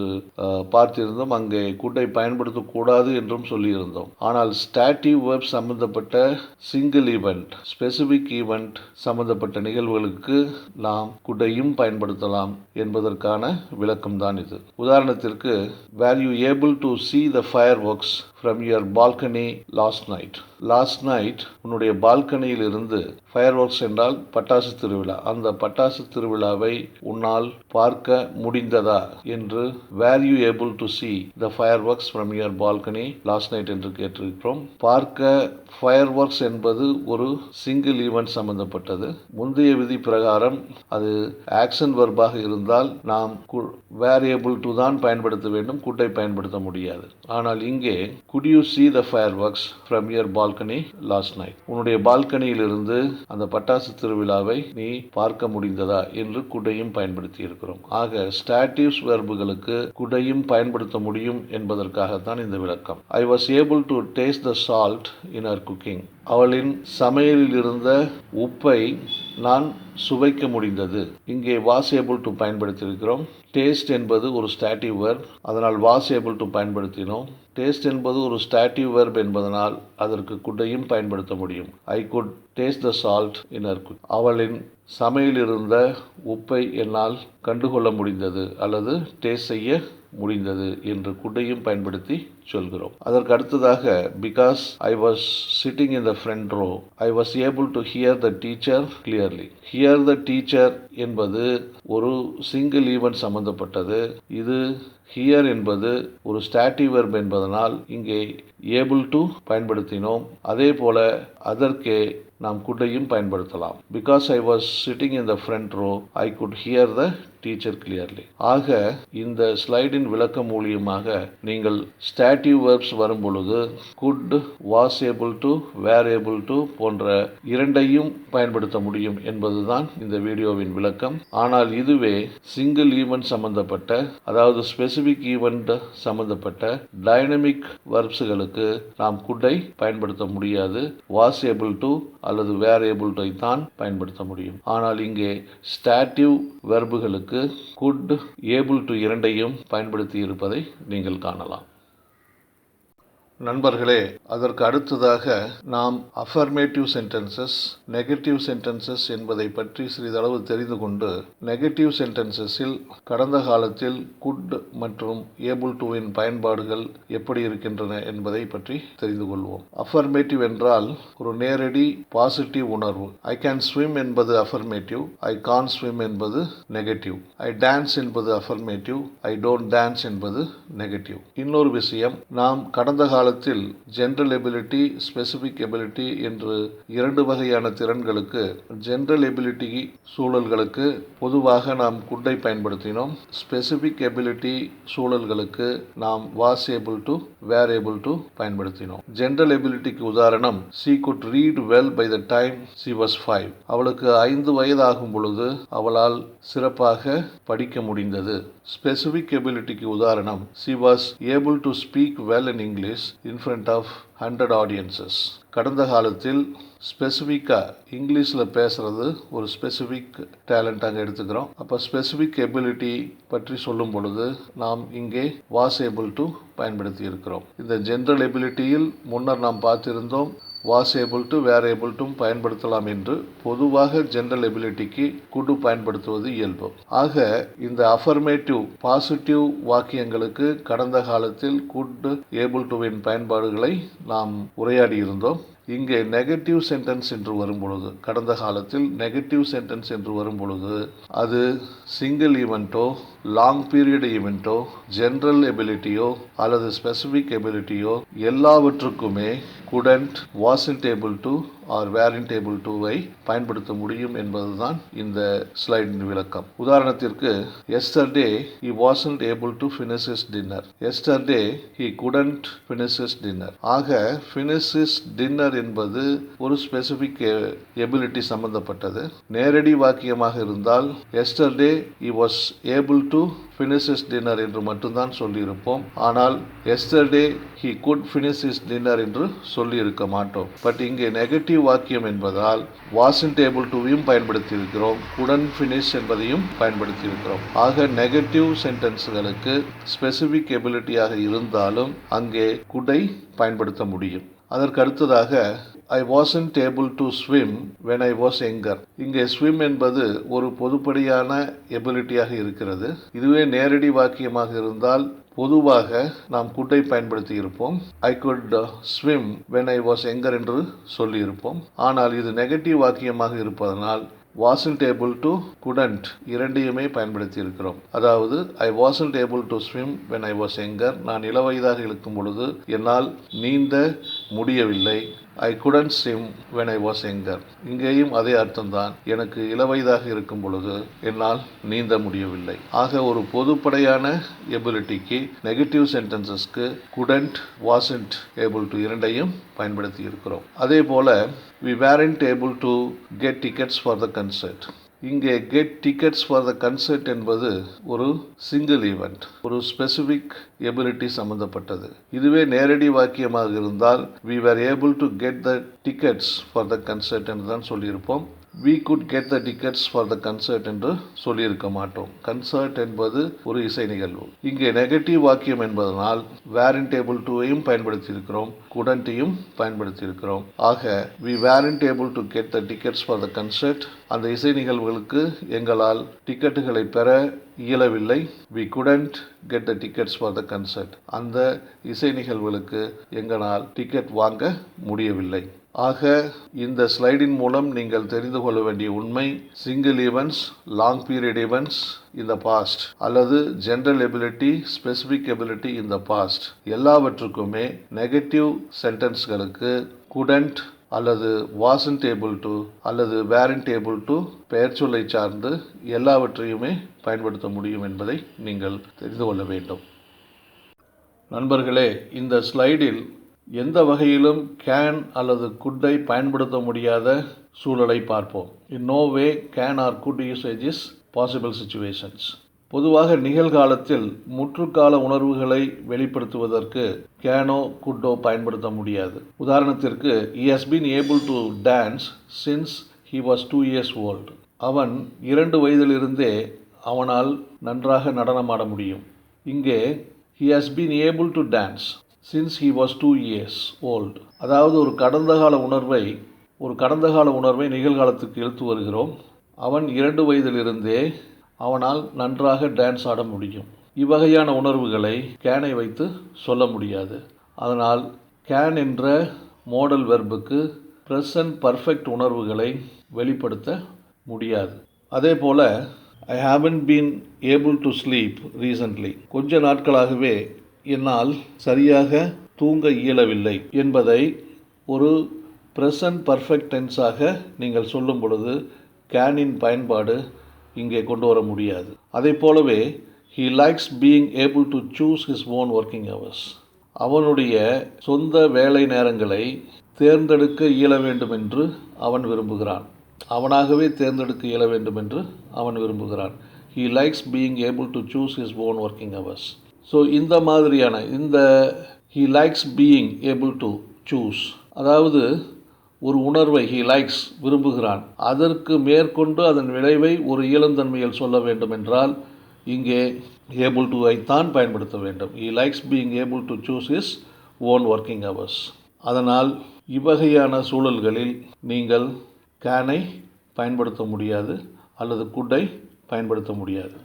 பார்த்திருந்தோம். அங்கே குட்டை பயன்படுத்தக்கூடாது என்றும் சொல்லியிருந்தோம். ஆனால் ஸ்டாட்டிவ் வேர்ப் சம்பந்தப்பட்ட சிங்கிள் ஈவெண்ட், ஸ்பெசிபிக் ஈவெண்ட் சம்பந்தப்பட்ட நிகழ்வுகளுக்கு நாம் குட்டையும் பயன்படுத்தலாம் என்பதற்கான விளக்கம் தான் இது. உதாரணத்திற்கு, were you able to see the fireworks from your balcony last night? Last night உன்னுடைய பால்கனியில் இருந்து, ஃபயர்வொர்க்ஸ் என்றால் பட்டாசு திருவிழா, அந்த பட்டாசு திருவிழாவை உன்னால் பார்க்க முடிந்ததா என்று were you able to see the fireworks from your balcony last night என்று கேட்டிருக்கிறோம். பார்க்க ஃபயர்வொர்க்ஸ் என்பது ஒரு சிங்கிள் ஈவெண்ட் சம்பந்தப்பட்டது. முந்தைய விதி பிரகாரம் அது ஆக்ஷன் வெர்பாக இருந்தால் நாம் were able to தான் பயன்படுத்த வேண்டும், குட்டை பயன்படுத்த முடியாது. ஆனால் இங்கே could you see the fireworks from your balcony last night? உன்னுடைய பால்கனியில் இருந்து அந்த பட்டாசு திருவிழாவை நீ பார்க்க முடிந்ததா என்று குடையும் பயன்படுத்தி இருக்கிறோம். ஆக ஸ்டாட்டிவ்ஸ் வெர்புகளுக்கு குடையும் பயன்படுத்த முடியும் என்பதற்காகத்தான் இந்த விளக்கம். I was able to taste the salt in her cooking. அவளின் சமையலில் இருந்த உப்பை நான் சுவைக்க முடிந்தது. இங்கே வாஸ் ஏபிள் டு பயன்படுத்தியிருக்கிறோம். டேஸ்ட் என்பது ஒரு ஸ்டாட்டிவ் வெர்ப், அதனால் வாஸ் ஏபிள் டு பயன்படுத்தினோம். டேஸ்ட் என்பது ஒரு ஸ்டாட்டிவ் வெர்ப் என்பதனால் அதற்கு குட்டையும் பயன்படுத்த முடியும். I could taste the salt in her cook. அவளின் சமையலில் இருந்த உப்பை என்னால் கண்டுகொள்ள முடிந்தது அல்லது டேஸ்ட் செய்ய முடிந்தது என்று குட்டையும் பயன்படுத்தி சொல்கிறோம். அதற்கு அடுத்ததாக, because I was sitting in the front row, I was able to hear the teacher clearly. Hear the teacher என்பது ஒரு சிங்கிள் ஈவெண்ட் சம்பந்தப்பட்டது. இது ஹியர் என்பது ஒரு ஸ்டாட்டிவ் வெர்ப் என்பதனால் இங்கே ஏபிள் டு பயன்படுத்தினோம். அதே போல அதற்கே நாம் குட்டையும் பயன்படுத்தலாம். Because I was sitting in the front row, I could hear the teacher clearly. ஆக இந்த ஸ்லைடின் விளக்கம் மூலியமாக நீங்கள் ஸ்டாட்டிவ் வெர்ப்ஸ் வரும் பொழுது good, was able to, where able to போன்ற இரண்டையும் பயன்படுத்த முடியும் என்பதுதான் இந்த வீடியோவின் விளக்கம். ஆனால் இதுவே சிங்கிள் ஈவெண்ட் சம்பந்தப்பட்ட, அதாவது ஸ்பெசிபிக் ஈவெண்ட் சம்பந்தப்பட்ட டைனமிக் வெர்ப்ஸ்களுக்கு நாம் குட்டை பயன்படுத்த முடியாது. வாஸ் ஏபிள் டு அல்லது வேர் ஏபிள் டு தான் பயன்படுத்த முடியும். ஆனால் இங்கே ஸ்டாட்டிவ் வெர்புகளுக்கு குட், ஏபிள் டு இரண்டையும் பயன்படுத்தி இருப்பதை நீங்கள் காணலாம். நண்பர்களே, அதற்கு அடுத்ததாக நாம் அஃபர்மேட்டிவ் சென்டென்சஸ், நெகட்டிவ் சென்டென்சஸ் என்பதை பற்றி சிறிதளவு தெரிந்து கொண்டு, நெகட்டிவ் சென்டென்சஸில் கடந்த காலத்தில் குட் மற்றும் ஏபிள் டுவின் பயன்பாடுகள் எப்படி இருக்கின்றன என்பதை பற்றி தெரிந்து கொள்வோம். அஃபர்மேட்டிவ் என்றால் ஒரு நேரடி பாசிட்டிவ் உணர்வு. ஐ கேன் ஸ்விம் என்பது அஃபர்மேட்டிவ், ஐ கான் ஸ்விம் என்பது நெகட்டிவ். ஐ டான்ஸ் என்பது அஃபர்மேட்டிவ், ஐ டோன்ட் டான்ஸ் என்பது நெகட்டிவ். இன்னொரு விஷயம், நாம் கடந்த கால காலத்தில் ஜென்ரல் எபிலிட்டி, ஸ்பெசிஃபிக் எபிலிட்டி என்று 2 வகையான திறன்களுக்கு ஜென்ரல் எபிலிட்டி சூழல்களுக்கு பொதுவாக நாம் குட்டை பயன்படுத்தினோம். ஸ்பெசிஃபிக் எபிலிட்டி சூழல்களுக்கு நாம் was able to, where able to பயன்படுத்தினோம். ஜென்ரல் எபிலிட்டிக்கு உதாரணம், she could read well by the time she was 5. அவளுக்கு 5 வயதாகும் பொழுது அவளால் சிறப்பாக படிக்க முடிந்தது. ஸ்பெசிஃபிக் எபிலிட்டிக்கு உதாரணம், she was able to speak well in English in front of 100 audiences. கடந்த காலத்தில் ஸ்பெசிஃபிக்காக இங்கிலீஷில் பேசுகிறது ஒரு ஸ்பெசிஃபிக் டேலண்டாக எடுத்துக்கிறோம். அப்போ ஸ்பெசிஃபிக் எபிலிட்டி பற்றி சொல்லும் பொழுது நாம் இங்கே வாஸ் ஏபிள் டு பயன்படுத்தி இருக்கிறோம். இந்த ஜென்ரல் எபிலிட்டியில் முன்னர் நாம் பார்த்திருந்தோம் was able to, were able டும் பயன்படுத்தலாம் என்று. பொதுவாக ஜென்ரல் எபிலிட்டிக்கு குட் பயன்படுத்துவது இயல்பு. ஆக இந்த அஃபர்மேட்டிவ் பாசிட்டிவ் வாக்கியங்களுக்கு கடந்த காலத்தில் குட், ஏபிள் டுவின் பயன்பாடுகளை நாம் உரையாடி இருந்தோம். இங்கே நெகட்டிவ் சென்டென்ஸ் என்று வரும்பொழுது, கடந்த காலத்தில் நெகட்டிவ் சென்டென்ஸ் என்று வரும்பொழுது அது சிங்கிள் ஈவெண்ட்டோ, லாங் பீரியட் ஈவெண்ட்டோ, ஜென்ரல் எபிலிட்டியோ அல்லது ஸ்பெசிஃபிக் எபிலிட்டியோ எல்லாவற்றுக்குமே couldn't, wasn't able to or weren't able to ஐ பயன்படுத்த முடியும் என்பதுதான் இந்த ஸ்லைடின் விளக்கம். உதாரணத்திற்கு, yesterday he wasn't able to finish his dinner. Yesterday he couldn't finish his dinner. ஆக finish his dinner என்பது ஒரு ஸ்பெசிஃபிக் எபிலிட்டி சம்பந்தப்பட்டது. நேரடி வாக்கியமாக இருந்தால் yesterday he was able to finish his dinner என்று மட்டும்தான் சொல்லியிருப்போம். ஆனால் yesterday he could finish his dinner என்று சொல்லியிருக்க மாட்டோம். பட் இங்கே நெகட்டிவ் வாக்கியம் என்பதால் wasn't able toவையும் பயன்படுத்தி இருக்கிறோம், couldn't finish என்பதையும் பயன்படுத்தி இருக்கிறோம். ஆக நெகட்டிவ் சென்டென்ஸ்களுக்கு ஸ்பெசிஃபிக் எபிலிட்டியாக இருந்தாலும் அங்கே could-ஐ பயன்படுத்த முடியும். அதற்கு அடுத்ததாக, I wasn't able to swim when I was younger. இங்கே swim என்பது ஒரு பொதுப்படியான எபிலிட்டியாக இருக்கிறது. இதுவே நேரடி வாக்கியமாக இருந்தால் பொதுவாக நாம் குட்டை பயன்படுத்தி இருப்போம். I could swim when I was younger என்று சொல்லியிருப்போம். ஆனால் இது நெகட்டிவ் வாக்கியமாக இருப்பதனால் wasn't able to, couldn't இரண்டையுமே பயன்படுத்தி இருக்கிறோம். அதாவது I wasn't able to swim when I was younger, நான் இளவயதாக இருக்கும் பொழுது என்னால் நீந்த முடியவில்லை. I couldn't swim when I was younger. இங்கேயும் அதே அர்த்தம்தான், எனக்கு இளவயதாக இருக்கும் பொழுது என்னால் நீந்த முடியவில்லை. ஆக ஒரு பொதுப்படையான எபிலிட்டிக்கு negative சென்டென்சஸ்க்கு couldn't, wasn't able to இரண்டையும் பயன்படுத்தி இருக்கிறோம். அதே போல we weren't able to get tickets for the concert. இங்கே get tickets for the concert என்பது ஒரு சிங்கிள் ஈவெண்ட், ஒரு ஸ்பெசிஃபிக் எபிலிட்டி சம்பந்தப்பட்டது. இதுவே நேரடி வாக்கியமாக இருந்தால் we were able to get the tickets for the concert என்று தான் சொல்லியிருப்போம். we could get the tickets for the concert என்று சொல்லியிருக்க மாட்டோம். கன்சர்ட் என்பது ஒரு இசை நிகழ்வு. இங்கே நெகட்டிவ் வாக்கியம் என்பதனால் weren't able toவையும் பயன்படுத்தி இருக்கிறோம், couldn't-ஐயும் பயன்படுத்தி இருக்கிறோம். ஆக we weren't able to get the tickets for the concert, அந்த இசை நிகழ்வுகளுக்கு எங்களால் டிக்கெட்டுகளை பெற இயலவில்லை. we couldn't get the tickets for the concert, அந்த இசை நிகழ்வுகளுக்கு எங்களால் டிக்கெட் வாங்க முடியவில்லை. ஆக இந்த ஸ்லைடின் மூலம் நீங்கள் தெரிந்து கொள்ள வேண்டிய உண்மை, single events, long period events in the past அல்லது general ability, specific ability in the past எல்லாவற்றுக்குமே நெகட்டிவ் சென்டென்ஸ்களுக்கு couldn't அல்லது wasn't able to அல்லது weren't able to பெயர் சொல்லை சார்ந்து எல்லாவற்றையுமே பயன்படுத்த முடியும் என்பதை நீங்கள் தெரிந்து கொள்ள வேண்டும். நண்பர்களே, இந்த ஸ்லைடில் எந்த வகையிலும் கேன் அல்லது குட்டை பயன்படுத்த முடியாத சூழலை பார்ப்போம். In no way can or could usage is possible situations. பொதுவாக நிகழ்காலத்தில் முற்றுக்கால உணர்வுகளை வெளிப்படுத்துவதற்கு கேனோ குட்டோ பயன்படுத்த முடியாது. உதாரணத்திற்கு, he has been able to dance since he was 2 years old. அவன் 2 வயதிலிருந்தே அவனால் நன்றாக நடனமாட முடியும். இங்கே he has been able to dance since he was 2 years old. அதாவது ஒரு கடந்த கால உணர்வை நிகழ்காலத்துக்கு இழுத்து வருகிறோம். அவன் 2 வயதிலிருந்தே அவனால் நன்றாக டான்ஸ் ஆட முடியும். இவ்வகையான உணர்வுகளை கேனை வைத்து சொல்ல முடியாது. அதனால் கேன் என்ற மோடல் வெர்புக்கு ப்ரெசன்ட் பர்ஃபெக்ட் உணர்வுகளை வெளிப்படுத்த முடியாது. அதே போல் I haven't been able to sleep recently. கொஞ்ச நாட்களாகவே என்னால் சரியாக தூங்க இயலவில்லை என்பதை ஒரு ப்ரெசன்ட் பர்ஃபெக்ட் டென்ஸாக நீங்கள் சொல்லும் பொழுது கேனின் பயன்பாடு இங்கே கொண்டு வர முடியாது. அதை போலவே he likes being able to choose his own working hours. அவனுடைய சொந்த வேலை நேரங்களை தேர்ந்தெடுக்க இயல வேண்டும் என்று அவன் விரும்புகிறான். அவனாகவே தேர்ந்தெடுக்க இயல வேண்டும் என்று அவன் விரும்புகிறான். He likes being able to choose his own working hours. So இந்த மாதிரியான he likes being able to choose, அதாவது ஒரு உணர்வை he likes விரும்புகிறான், அதற்கு மேற்கொண்டு அதன் விளைவை ஒரு இயலுந்தன்மையில் சொல்ல வேண்டும் என்றால் இங்கே able to ஐத்தான் பயன்படுத்த வேண்டும். He likes being able to choose his own working hours. அதனால் இவ்வகையான சூழல்களில் நீங்கள் கேனை பயன்படுத்த முடியாது அல்லது குட்டை பயன்படுத்த முடியாது.